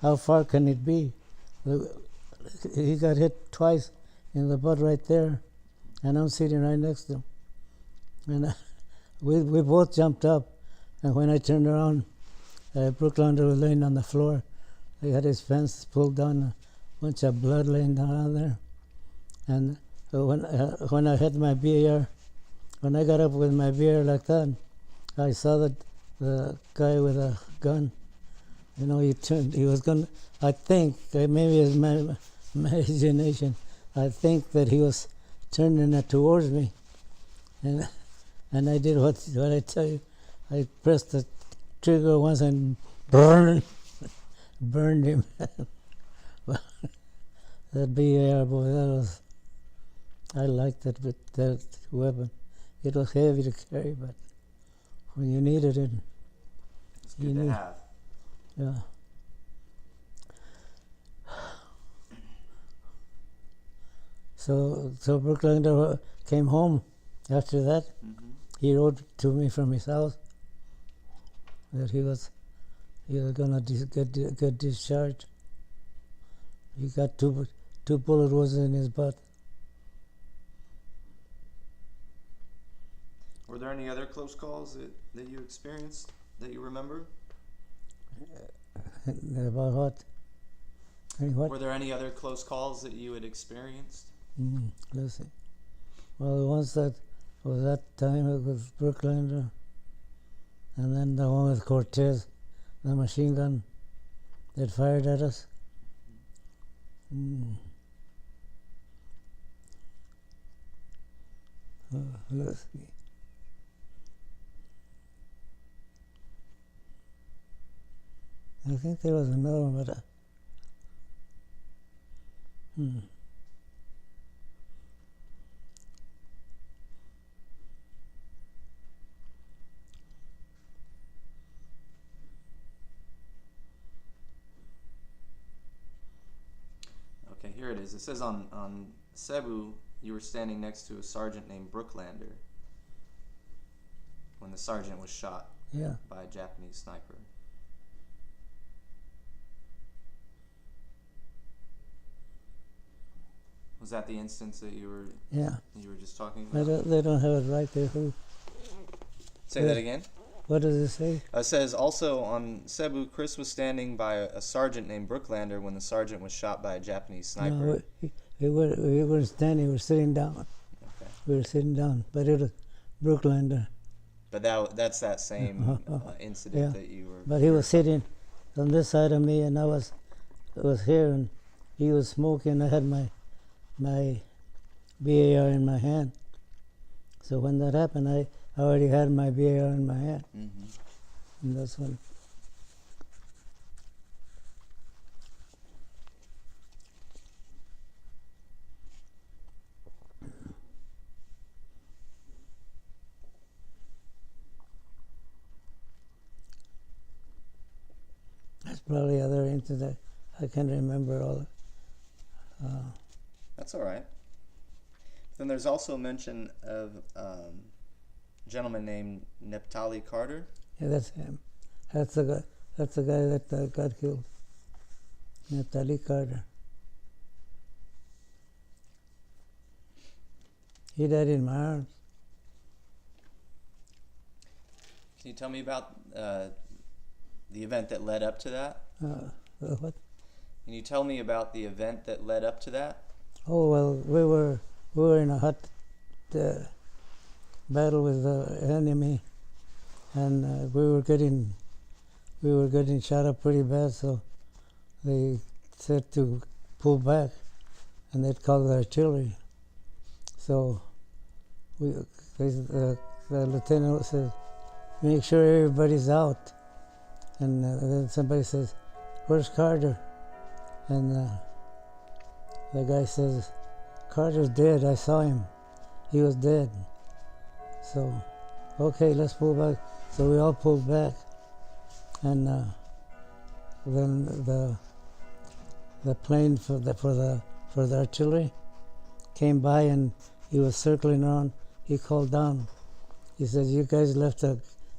how far can it be? He got hit twice in the butt right there, and I'm sitting right next to him. And we both jumped up, and when I turned around, Brooklander was laying on the floor. He had his pants pulled down, a bunch of blood laying down there. And when I had my BAR, when I got up with my BAR like that, I saw that the guy with a gun, he turned, he was going to, I think, maybe it's my imagination, I think that he was turning it towards me. And I did what I tell you. I pressed the trigger once and burned him. That BAR, boy, I liked that weapon. It was heavy to carry, but when you needed it, it's good to have. Yeah. So Brooklander came home after that. Mm-hmm. He wrote to me from his house that he was gonna get discharged. He got two bullet wounds in his butt. Were there any other close calls that you experienced that you remember? About what? What? Were there any other close calls that you had experienced? Let's see. Well, the ones that was that time with Brooklander, and then the one with Cortez, the machine gun that fired at us. Let's see. I think there was another one, but Okay, here it is. It says on Cebu, you were standing next to a sergeant named Brooklander when the sergeant was shot by a Japanese sniper. Was that the instance that you were just talking about? They don't have it right there. Say that again? What does it say? It says also on Cebu, Chris was standing by a sergeant named Brooklander when the sergeant was shot by a Japanese sniper. No, we weren't standing, we were sitting down. Okay. We were sitting down, but it was Brooklander. But that's that same incident that you were... But he was sitting on this side of me, and I was here, and he was smoking. I had my BAR in my hand. So when that happened, I already had my BAR in my hand. Mm-hmm. And that's when... There's probably other incidents. I can't remember all. That's all right. Then there's also mention of a gentleman named Neptali Carter. Yeah, that's him. That's the guy. That's the guy that got killed. Neptali Carter. He died in my arms. Can you tell me about the event that led up to that? What? Can you tell me about the event that led up to that? Oh well, we were in a hot battle with the enemy, and we were getting shot up pretty bad. So they said to pull back, and they'd call the artillery. So the lieutenant said, "Make sure everybody's out." And then somebody says, "Where's Carter?" And the guy says, "Carter's dead. I saw him. He was dead." So, okay, let's pull back. So we all pulled back, and then the plane for the artillery came by, and he was circling around. He called down. He says, "You guys left a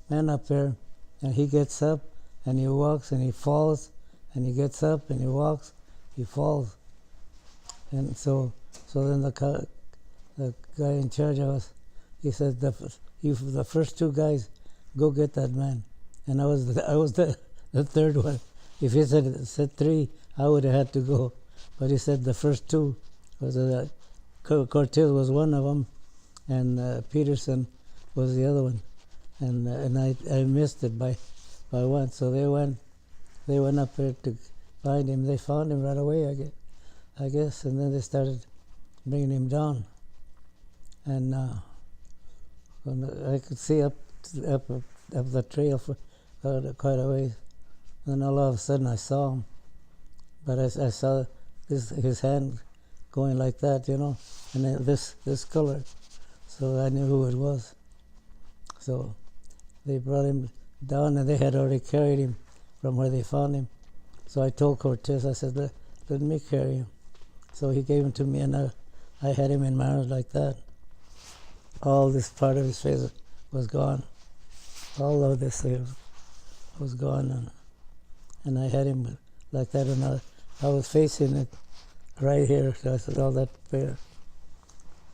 man up there," and he gets up and he walks and he falls, and he gets up and he walks, he falls. And so then the guy in charge of us, he said, the first two guys, go get that man. And I was the third one. If he said three, I would have had to go. But he said the first two, Cortez was one of them, and Peterson was the other one. And I missed it by one. So they went up there to find him. They found him right away, I guess, and then they started bringing him down. And I could see up the trail for quite a ways. Then all of a sudden I saw him, but I saw his hand going like that, and then this color. So I knew who it was. So they brought him down, and they had already carried him from where they found him. So I told Cortez, I said, let me carry him. So he gave him to me, and I had him in my arms like that. All this part of his face was gone. All of this was gone, and I had him like that, and I was facing it right here. So I said, all that there.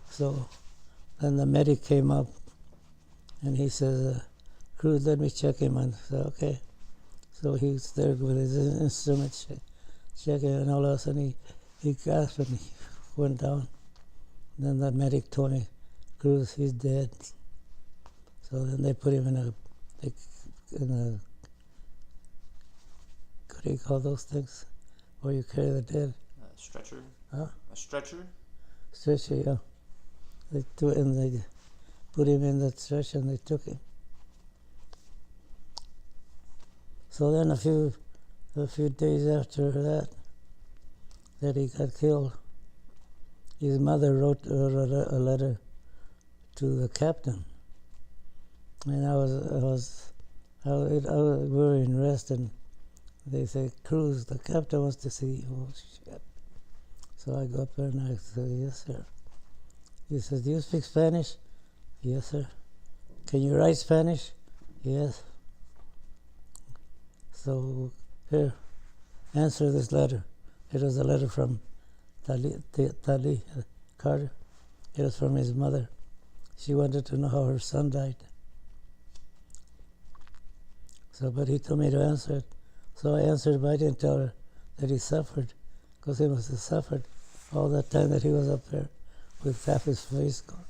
So then the medic came up, and he says, "Cruz, let me check him." And I said, "Okay." So he's there with his instrument checking, and all of a sudden he gasped and he went down. Then the medic told me, "Cruz, he's dead." So then they put him in a what do you call those things where you carry the dead? A stretcher? Huh? A stretcher? Stretcher, yeah. They put him in that stretcher and they took him. So then a few days after that he got killed, his mother wrote a letter to the captain, and we were in rest, and they said, "Cruz, the captain wants to see you." Oh shit! So I go up there and I said, "Yes, sir." He says, "Do you speak Spanish?" "Yes, sir." "Can you write Spanish?" "Yes." So here, answer this letter. It was a letter from Tali Carter. It was from his mother. She wanted to know how her son died. So, but he told me to answer it. So I answered, but I didn't tell her that he suffered, because he must have suffered all that time that he was up there with half his face gone.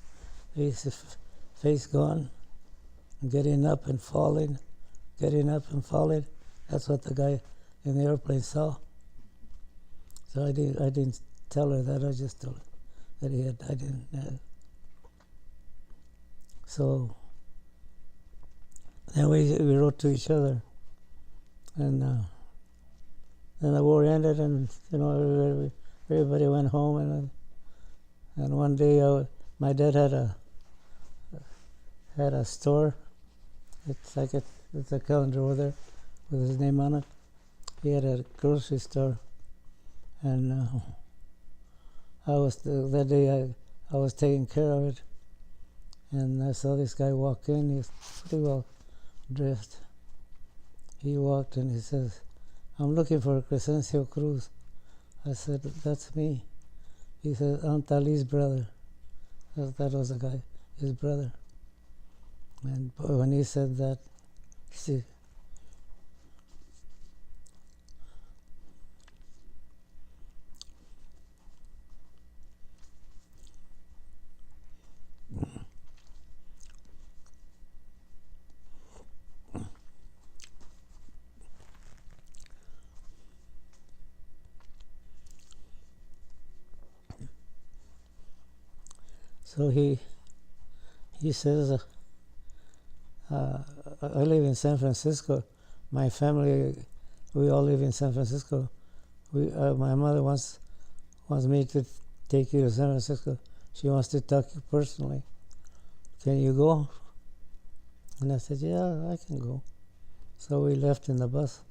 His face gone, and getting up and falling. That's what the guy in the airplane saw. So I didn't tell her that. I just told her that he had died. So then we wrote to each other, and then the war ended, and everybody went home, and one day my dad had a store. It's like it's a calendar over there with his name on it. He had a grocery store, and that day I was taking care of it, and I saw this guy walk in. He was pretty well dressed. He walked and he says, "I'm looking for Cresencio Cruz." I said, "That's me." He said, "Aunt Ali's brother." That was the guy, his brother. And when he said that, see, so he says, I live in San Francisco. My family, we all live in San Francisco. My mother wants me to take you to San Francisco. She wants to talk to you personally. Can you go? And I said, yeah, I can go. So we left in the bus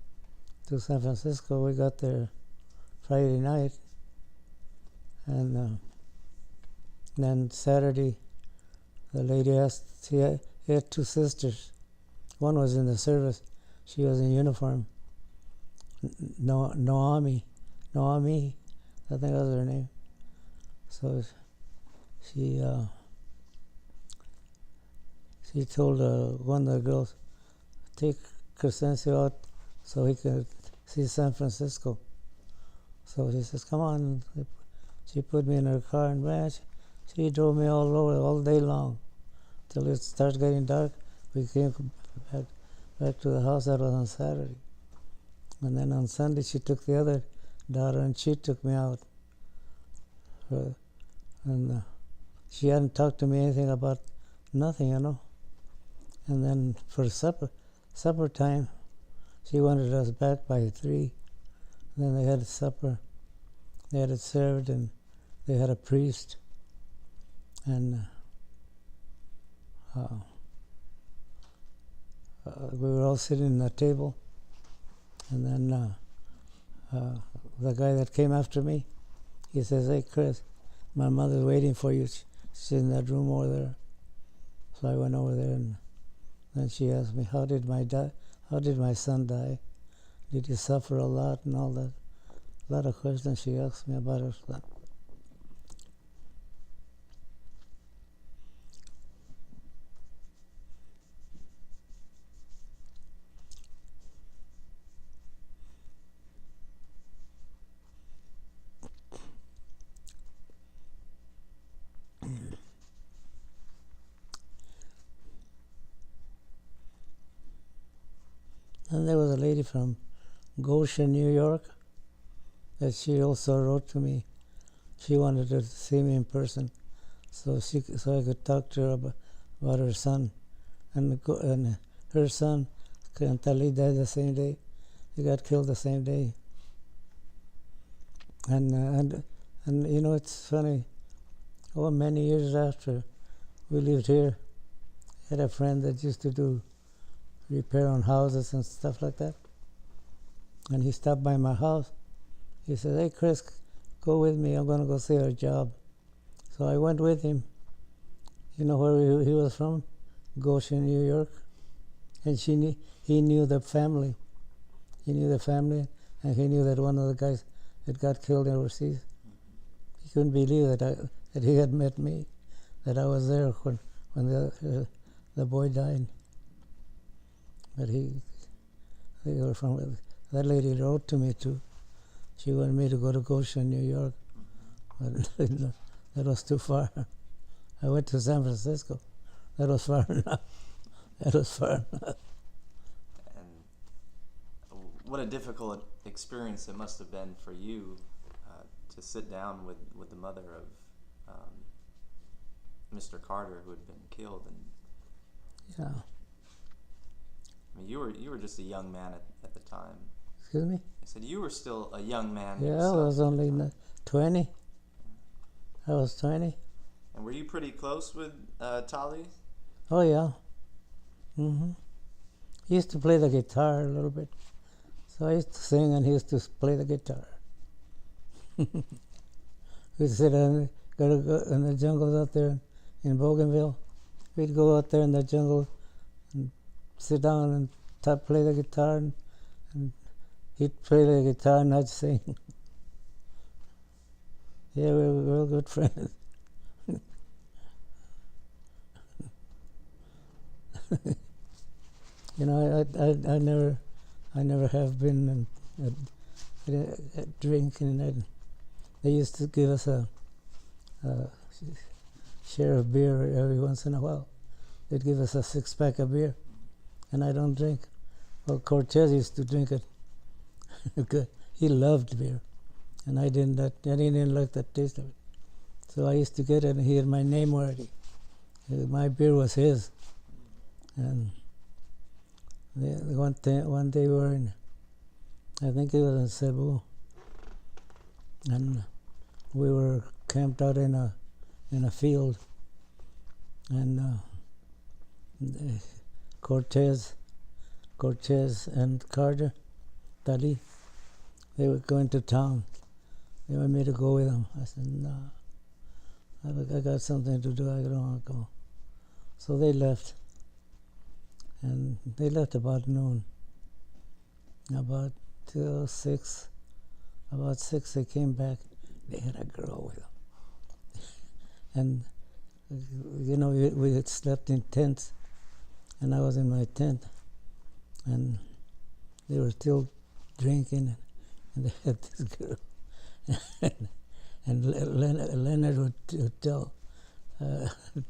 to San Francisco. We got there Friday night. And then Saturday, the lady asked, she had two sisters. One was in the service. She was in uniform. Naomi, I think that was her name. So she told one of the girls, take Cresencio out so he could see San Francisco. So she says, come on. She put me in her car, and man, she drove me all over all day long till it started getting dark. We came back to the house. That was on Saturday. And then on Sunday she took the other daughter and she took me out. And she hadn't talked to me anything about nothing, you know. And then for supper time, she wanted us back by 3. And then they had supper. They had it served, and they had a priest. And we were all sitting at the table. And then the guy that came after me, he says, hey, Chris, my mother's waiting for you. She's in that room over there. So I went over there, and then she asked me, how did my son die? Did he suffer a lot and all that? A lot of questions she asked me about her son. And there was a lady from Goshen, New York, that she also wrote to me. She wanted to see me in person, so I could talk to her about her son. And her son, Kantali, died the same day. He got killed the same day. And you know, it's funny. Oh, many years after we lived here, I had a friend that used to do repair on houses and stuff like that. And he stopped by my house. He said, hey, Chris, go with me. I'm going to go see our job. So I went with him. You know where he was from? Goshen, New York. And he knew the family. He knew the family, and he knew that one of the guys that got killed overseas. He couldn't believe that he had met me, that I was there when the boy died. But they were from, that lady wrote to me too. She wanted me to go to Goshen, New York, but that was too far. I went to San Francisco. That was far enough. That was far enough. And what a difficult experience it must have been for you to sit down with the mother of Mr. Carter, who had been killed. And Yeah. I mean, you were just a young man at the time. Excuse me? I said you were still a young man. Yeah, yourself. I was only 20. I was 20. And were you pretty close with Tali? Oh, yeah. He used to play the guitar a little bit. So I used to sing and he used to play the guitar. we'd sit go in the jungles out there in Bougainville. We'd go out there in the jungle and sit down and play the guitar, and he'd play the guitar and I'd sing. Yeah, we were real good friends. You know, I never have been drinking. And they used to give us a share of beer every once in a while. They'd give us a 6-pack of beer, and I don't drink. Well, Cortez used to drink it. He loved beer, and I didn't. I didn't like the taste of it. So I used to get it, and he had my name already. My beer was his, and one day we were in, I think it was in Cebu, and we were camped out in a field, and Cortez and Carter, Dali, they were going to town. They wanted me to go with them. I said, no, I got something to do. I don't want to go. So they left. And they left about noon. About 6 they came back. They had a girl with them. And, you know, we had slept in tents, and I was in my tent. And they were still drinking, and they had this girl. And Leonard would tell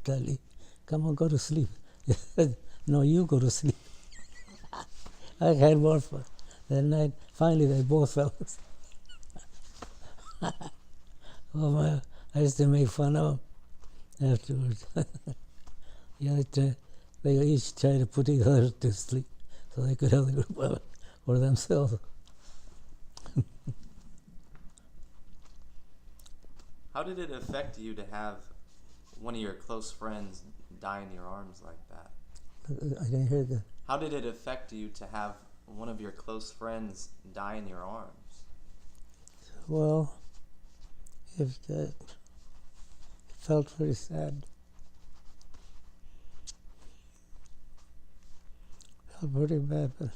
Tali, come on, go to sleep. No, you go to sleep. I had more fun. That night, finally, they both fell asleep. Oh, my, I used to make fun of them afterwards. Yeah, they each tried to put each other to sleep so they could have the group of it for themselves. How did it affect you to have one of your close friends die in your arms like that? I didn't hear that. How did it affect you to have one of your close friends die in your arms? Well, it felt pretty sad. Felt pretty bad, but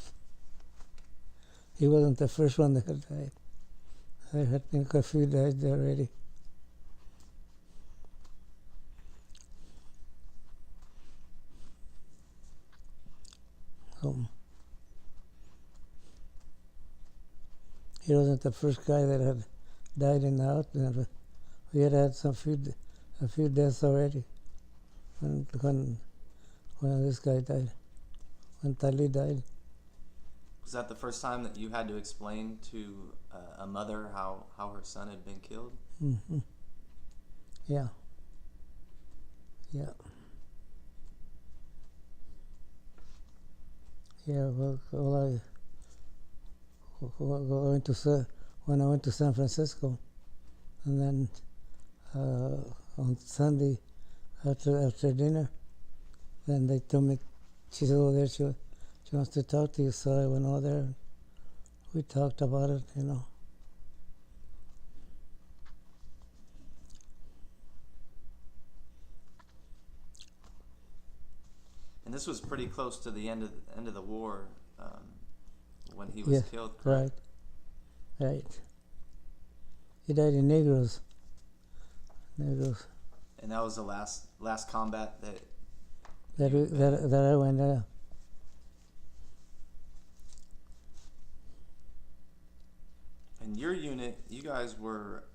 he wasn't the first one that had died. There had been a few died already. He wasn't the first guy that had died in the house. We had a few deaths already when this guy died, when Tali died. Was that the first time that you had to explain to a mother how her son had been killed? Mm-hmm. Yeah. Yeah. Yeah, well, when I went to San Francisco, and then on Sunday after dinner, then they told me, she said, oh, there she wants to talk to you. So I went over there, and we talked about it, you know. And this was pretty close to the end of the war, when he was killed. Correct? Right. He died in Negros. And that was the last combat that I went there. And your unit, you guys were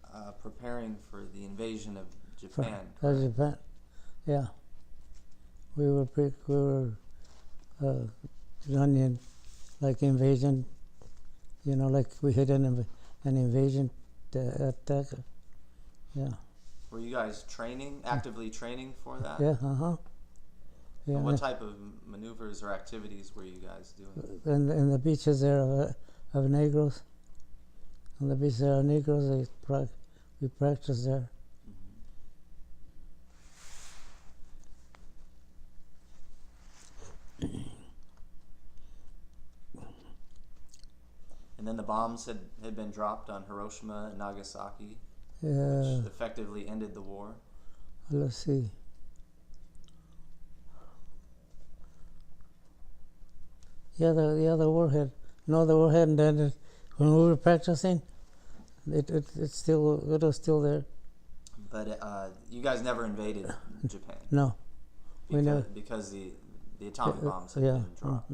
preparing for the invasion of Japan. For Japan, yeah. We were running like invasion, you know, like we had an invasion attack. Yeah. Were you guys actively training for that? Yeah, Yeah. And what type of maneuvers or activities were you guys doing? In the beaches there of Negros. On the beaches there of Negros, we practiced there. And then the bombs had been dropped on Hiroshima and Nagasaki. which effectively ended the war. Let's see. The war hadn't ended. When we were practicing, it was still there. But you guys never invaded Japan. No, we never. Because the atomic bombs had been dropped.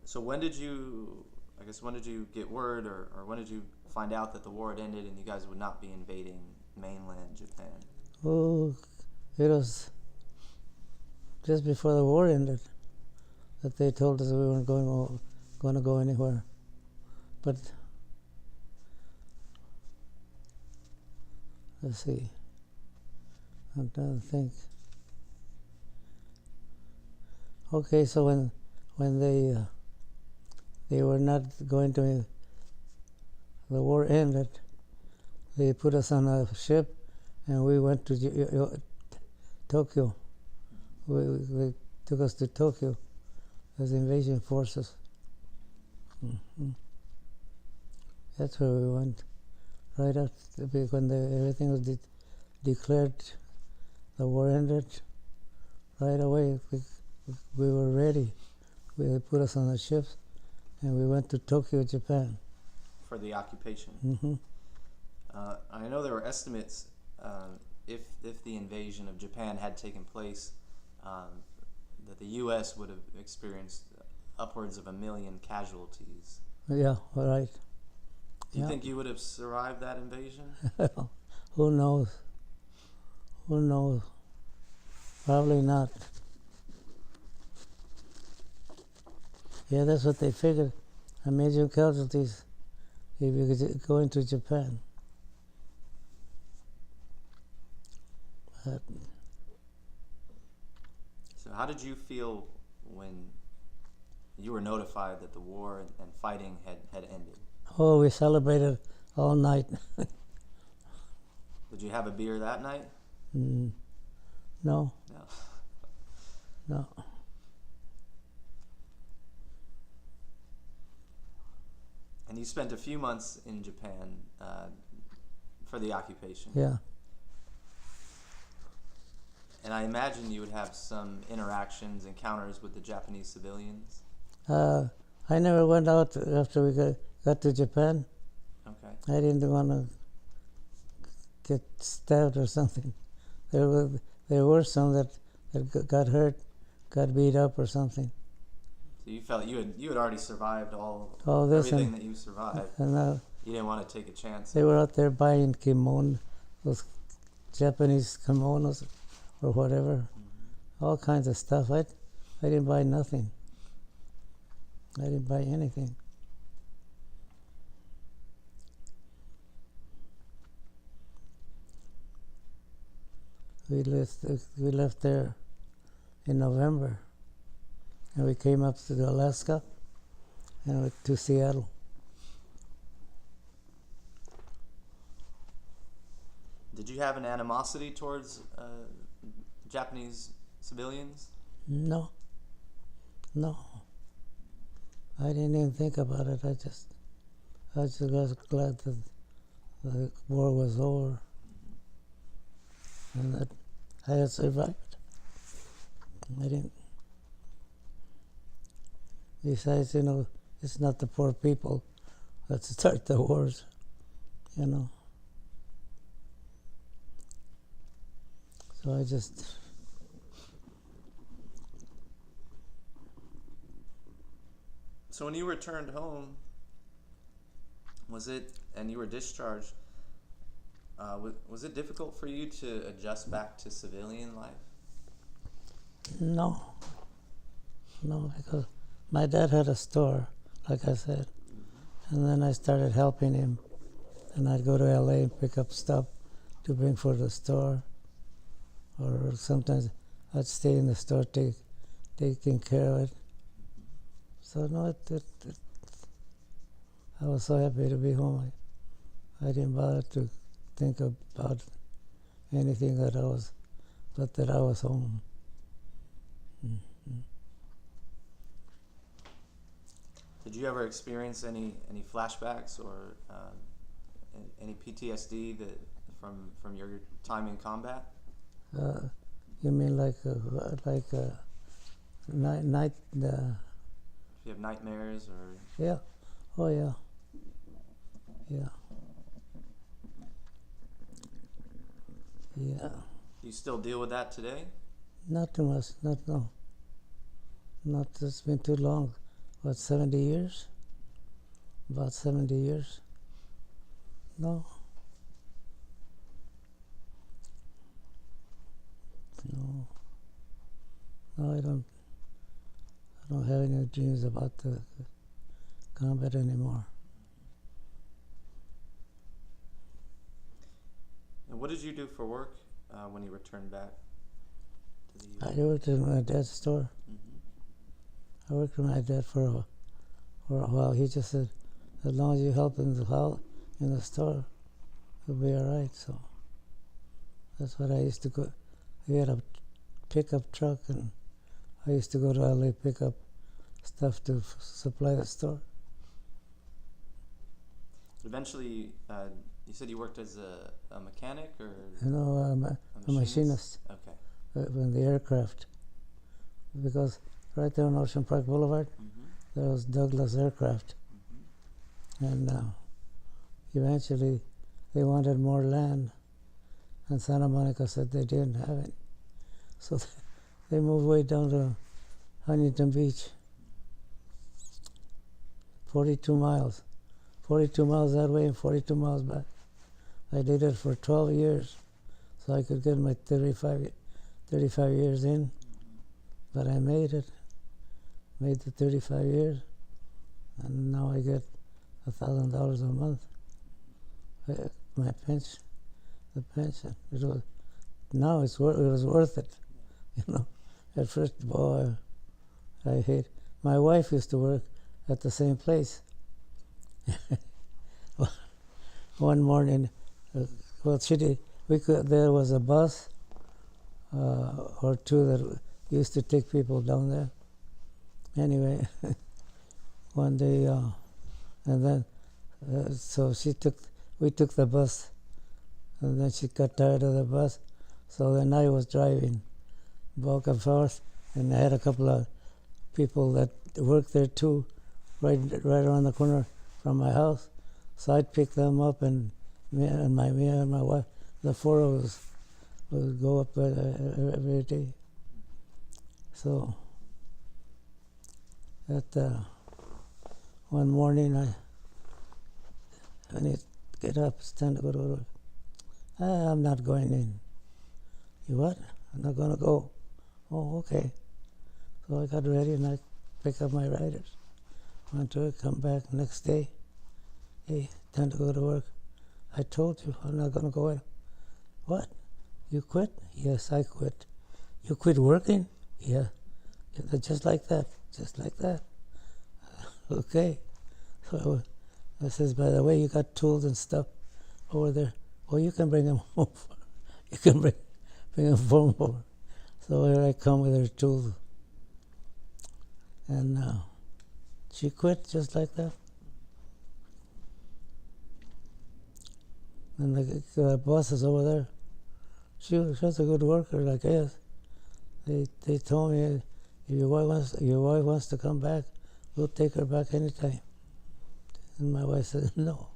So when did you get word, or when did you find out that the war had ended and you guys would not be invading mainland Japan? Oh, it was just before the war ended that they told us we weren't going to go anywhere. But let's see. I'm trying to think. Okay, so when they were not going to, the war ended, they put us on a ship and we went to Tokyo. They took us to Tokyo as invasion forces. Mm-hmm. That's where we went. Right after, when everything was declared, the war ended. Right away, we were ready. They put us on the ships, and we went to Tokyo, Japan. For the occupation. Mm-hmm. I know there were estimates if the invasion of Japan had taken place, that the U.S. would have experienced upwards of 1 million casualties. Yeah, all right. Do you think you would have survived that invasion? Who knows? Who knows? Probably not. Yeah, that's what they figured. 1 million casualties if you could go into Japan. So how did you feel when you were notified that the war and fighting had ended? Oh, we celebrated all night. Did you have a beer that night? No. No. No. And you spent a few months in Japan for the occupation. Yeah. And I imagine you would have some encounters with the Japanese civilians. I never went out after we got to Japan. Okay. I didn't want to get stabbed or something. There were some that got hurt, got beat up or something. So you felt you had already survived All this everything that you survived. And you didn't want to take a chance. They were out there buying those Japanese kimonos or whatever, all kinds of stuff. I didn't buy nothing. I didn't buy anything. We left there in November, and we came up to Alaska and went to Seattle. Did you have an animosity towards Japanese civilians? No. I didn't even think about it. I just was glad that the war was over and that I had survived. I didn't. Besides, it's not the poor people that start the wars, So I just. So when you returned home, and you were discharged, was it difficult for you to adjust back to civilian life? No, because my dad had a store, like I said, and then I started helping him, and I'd go to LA and pick up stuff to bring for the store, or sometimes I'd stay in the store taking care of it. So no, I was so happy to be home. I didn't bother to think about anything but that I was home. Mm-hmm. Did you ever experience any flashbacks or any PTSD that from your time in combat? You mean like night? If you have nightmares or Yeah. Oh yeah. Yeah. Yeah. do you still deal with that today? Not too much. Not no. Not. It's been too long. What, 70 years? About 70 years. No. No. No, I don't. I don't have any dreams about the combat anymore. And what did you do for work when you returned back to the I U.S.? worked in my dad's store. Mm-hmm. I worked with my dad for a while. He just said, as long as you help in the house, in the store, you'll be all right. So that's what I used to go. We had a pickup truck, and I used to go to LA pick up stuff to supply the store. Eventually, you said you worked as a mechanic or You know, a machinist Okay. in the aircraft. Because right there on Ocean Park Boulevard, Mm-hmm. there was Douglas Aircraft. Mm-hmm. And eventually they wanted more land, and Santa Monica said they didn't have it. So they moved way down to Huntington Beach. 42 miles. 42 miles that way and 42 miles back. I did it for 12 years, so I could get my 35 years in. But I made it. Made the 35 years, and now I get $1,000 a month. My pension, the pension. It was worth it, you know. At first, boy, I hate. My wife used to work at the same place. One morning, there was a bus or two that used to take people down there. Anyway, one day, and then, so we took the bus, and then she got tired of the bus, so then I was driving back and forth, and I had a couple of people that worked there too, right around the corner from my house, so I'd pick them up, and me and my wife, the four of us, would go up every day. So one morning I need to get up, it's time to go to work. I'm not going in. You what? I'm not going to go. Oh, okay. So I got ready and I picked up my riders. Went to it, come back next day. Hey, time to go to work. I told you I'm not going to go in. What? You quit? Yes, I quit. You quit working? Yeah. Just like that. Just like that. Okay. So I says, by the way, you got tools and stuff over there. Oh, you can bring them home. You can bring them home over. So here I come with her tools. And she quit just like that. And the boss is over there. She was a good worker, I guess. They told me, if your wife wants to come back, we'll take her back anytime. And my wife said, no,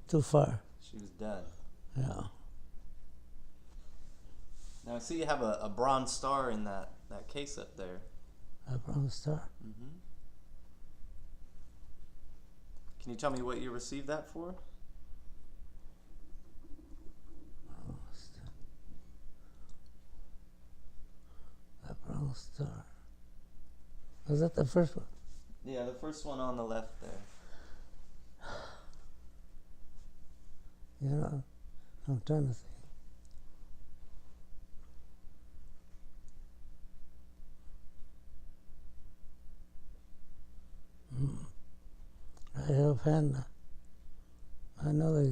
too far. She was done. Yeah. Now I see you have a bronze star in that case up there. A bronze star? Mm-hmm. Can you tell me what you received that for? A bronze star. Was that the first one? Yeah, the first one on the left there. You know, I'm trying to think. Right offhand, I know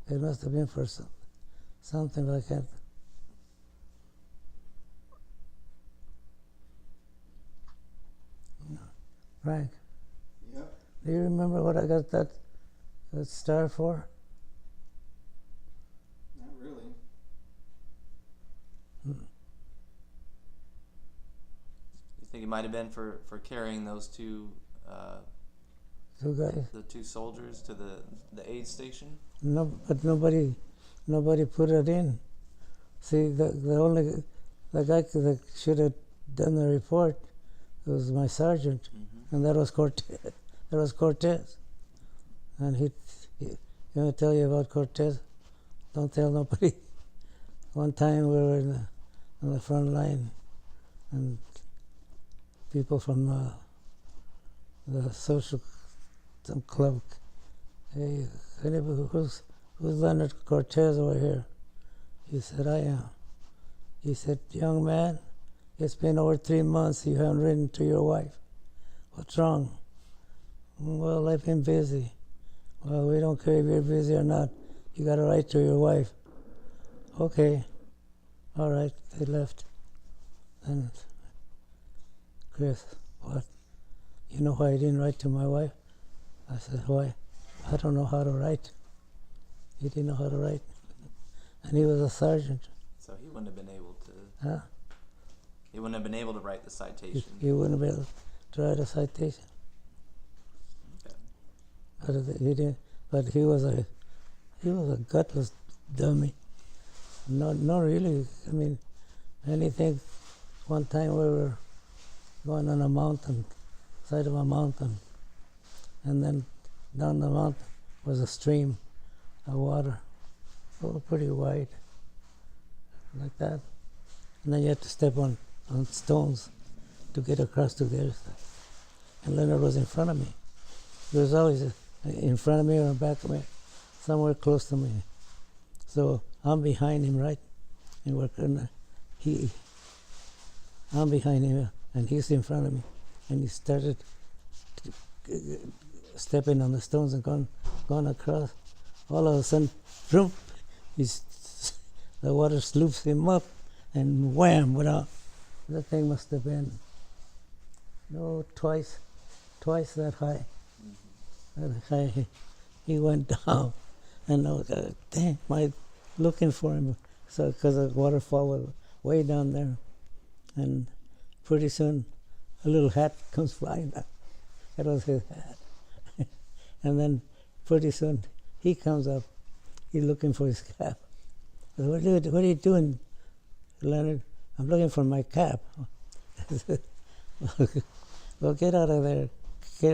they must have been for something like that. Frank, Yep. do you remember what I got that star for? think it might have been for carrying those two guys. the two soldiers to the aid station. No, but nobody put it in. See, the guy that should have done the report was my sergeant, and that was Cortez. That was Cortez, and he gonna tell you about Cortez. Don't tell nobody. One time we were on the front line, and people from the social club, hey, anybody who's Leonard Cortez over here? He said, I am. He said, young man, it's been over 3 months you haven't written to your wife. What's wrong? Well, I've been busy. Well, we don't care if you're busy or not. You got to write to your wife. Okay. All right. They left. And Chris, what? You know why I didn't write to my wife? I said, why? I don't know how to write. He didn't know how to write. And he was a sergeant. So he wouldn't have been able to. Huh? He wouldn't have been able to write the citation. He wouldn't be able to write a citation. Okay. But he didn't. But he was a gutless dummy. Not really. I mean, anything. One time we were going on a mountain, side of a mountain, and then down the mountain was a stream of water, pretty wide, like that. And then you had to step on stones to get across to the other side. And Leonard was in front of me. He was always in front of me or in back of me, somewhere close to me. So I'm behind him, right? And I'm behind him, and he's in front of me. And he started stepping on the stones and going across. All of a sudden, vroom, the water sloops him up, and wham, went out. That thing must have been, twice that high. That high. He went down, and I was damn, I looking for him, so because the waterfall was way down there, and pretty soon a little hat comes flying down. That was his hat. And then pretty soon he comes up. He's looking for his cap. I said, what are you doing, Leonard? I'm looking for my cap. I said, well, get out of there. Get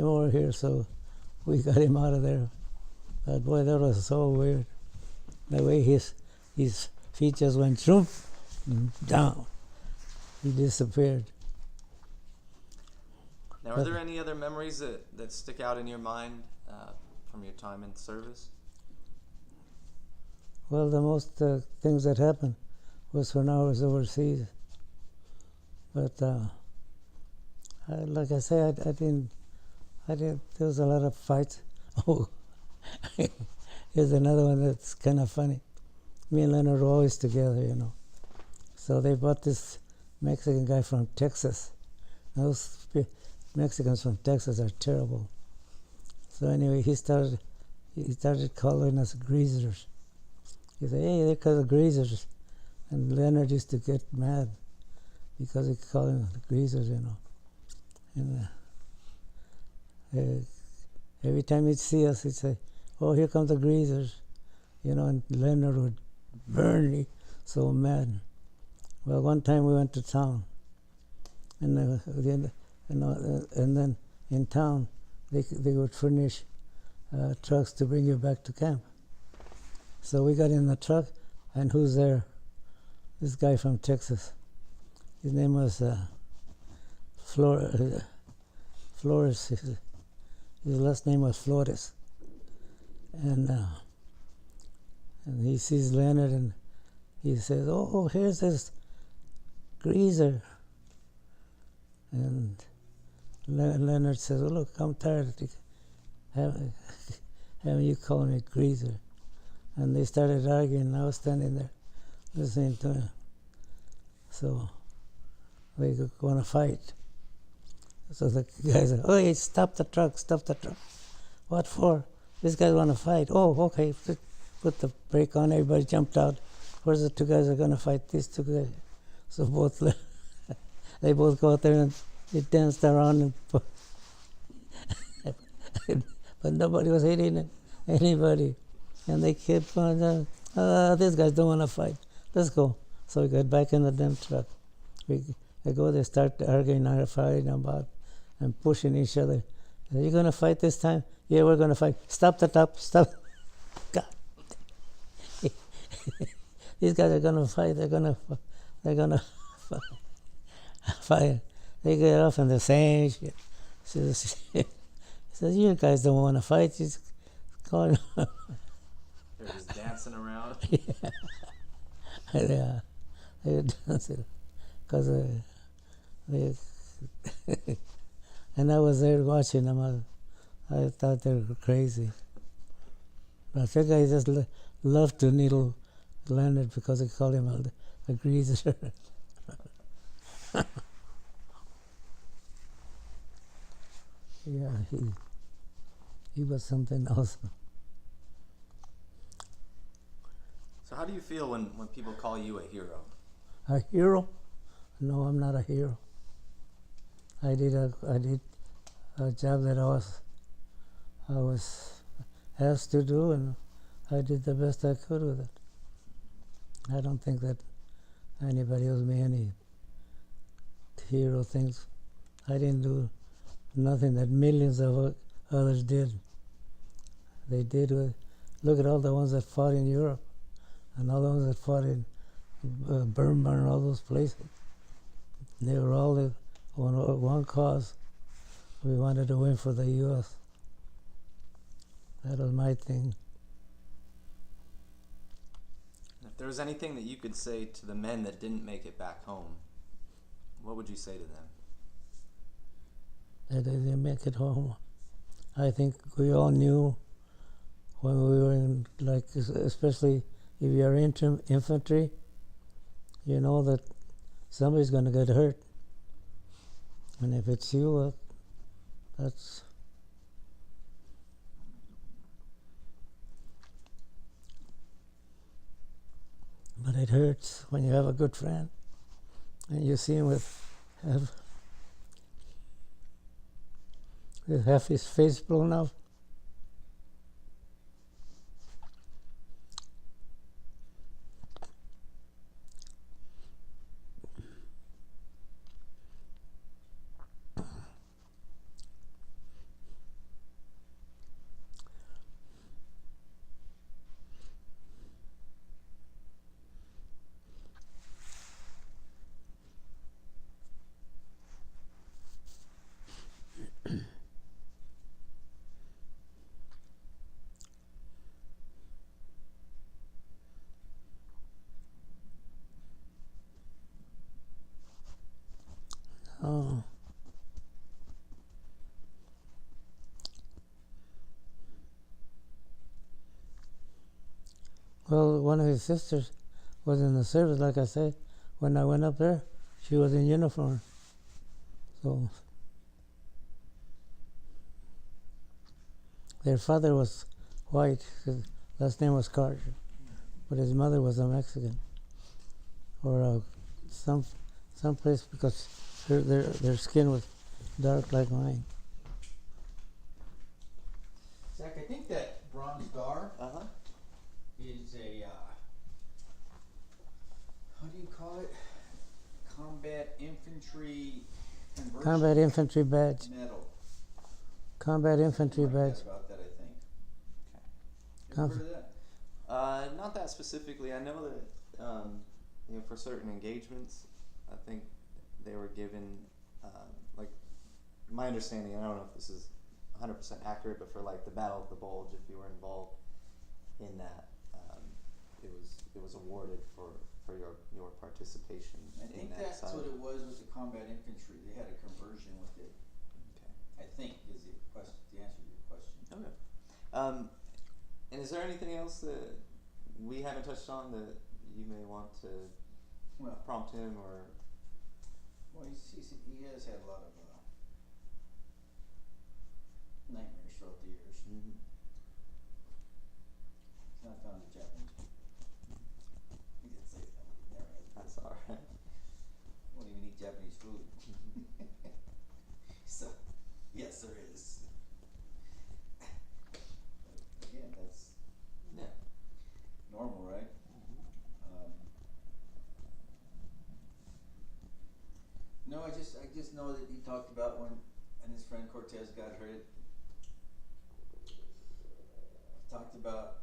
over here. So we got him out of there. But boy, that was so weird. The way his feet just went shoom, down. He disappeared. Now, are there any other memories that stick out in your mind from your time in service? Well, the most things that happened was when I was overseas. But like I say, I didn't. There was a lot of fights. Oh, here's another one that's kind of funny. Me and Leonard were always together, So they brought this Mexican guy from Texas. Those Mexicans from Texas are terrible. So anyway, he started calling us greasers. He said, hey, they're called greasers. And Leonard used to get mad because he called them the greasers, And every time he'd see us, he'd say, oh, here come the greasers. And Leonard would burn me so mad. Well, one time we went to town. And then in town, they would furnish trucks to bring you back to camp. So we got in the truck, and who's there? This guy from Texas. His name was Flores. His last name was Flores. And he sees Leonard, and he says, oh, here's this greaser. And Leonard says, oh, look, I'm tired of having you call me greaser. And they started arguing, and I was standing there listening to him. So they were going to fight. So the guy said, oh, hey, stop the truck. What for? These guys want to fight. Oh, okay, put the brake on. Everybody jumped out. Where's the two guys that are going to fight? These two guys. So both they both go out there and they danced around, but nobody was hitting anybody. And they kept on, these guys don't want to fight. Let's go. So we got back in the damn truck. I go there, start arguing and fighting about and pushing each other. Are you going to fight this time? Yeah, we're going to fight. Stop the top. Stop. God. These guys are going to fight. They're going to fight. They get off in the same shit. He says, you guys don't want to fight. Just call. They're just dancing around. Yeah. They were dancing. Because and I was there watching them. I thought they were crazy. But that guy just loved to needle Leonard because they called him a greaser. Yeah, he was something else. So how do you feel when people call you a hero? A hero? No, I'm not a hero. I did a job that I was asked to do, and I did the best I could with it. I don't think that anybody owes me any hero things. I didn't do nothing that millions of others did. They did. Look at all the ones that fought in Europe, and all the ones that fought in Burma and all those places. They were all on one cause. We wanted to win for the U.S. That was my thing. If there was anything that you could say to the men that didn't make it back home, what would you say to them? That they didn't make it home. I think we all knew when we were in, like, especially if you're infantry, you know that somebody's going to get hurt. And if it's you, that's... But it hurts when you have a good friend and you see him with half his face blown off. Oh. Well, one of his sisters was in the service, like I said. When I went up there, she was in uniform. So their father was white. His last name was Carter, but his mother was a Mexican, or some place, because their skin was dark like mine. Zach, I think that Bronze Star Uh-huh. is a, how do you call it? Combat Infantry Conversion Combat infantry badge. Medal. Combat infantry Something like badge. that about that, I think. Com- You ever heard of that? Not that specifically. I know that for certain engagements, I think they were given, like, my understanding, and I don't know if this is 100% accurate, but for like the Battle of the Bulge, if you were involved in that, it was awarded for your participation I in think that that's side. what it was with the combat infantry. They had a conversion with it. Okay. I think is the question, the answer to your question. Okay. And is there anything else that we haven't touched on that you may want to Well, prompt him or? well, he has had a lot of nightmares throughout the years. Mm-hmm. He's not found the Japanese people. He did say that. He never has. That's all right. Won't even eat Japanese food. talked about when and his friend Cortez got hurt. Talked about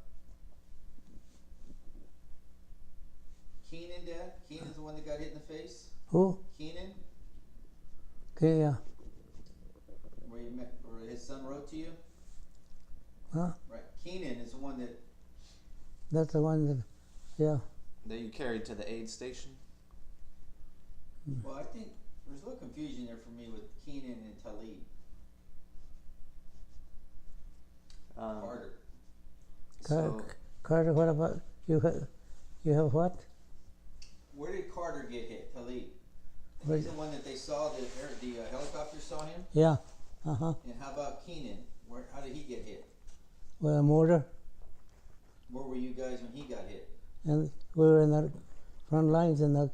Keenan, Dad. Keenan's the one that got hit in the face. Who? Keenan, Okay, yeah. where his son wrote to you. Huh? Right. Keenan is the one that. That's the one that, yeah. That you carried to the aid station? Well, I think there's a little confusion there for me with Keenan and Talib. Carter. So, Carter, what about you? You have what? Where did Carter get hit? Talib. Where- He's the one that they saw. The helicopter saw him. Yeah. Uh-huh. And how about Keenan? How did he get hit? With a mortar. Where were you guys when he got hit? And we were in the front lines in the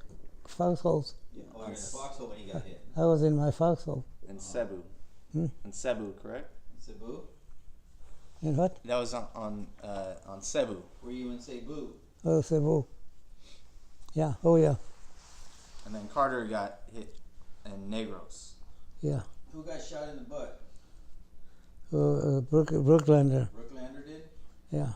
foxholes. Oh, in the foxhole when he got hit. I was in my foxhole. in Cebu. Hmm? In Cebu, correct? Cebu? And what? That was on Cebu. Were you in Cebu? Oh, Cebu. Yeah. Oh, yeah. And then Carter got hit in Negros. Yeah. Who got shot in the butt? Brooklander. Brooklander did? Yeah.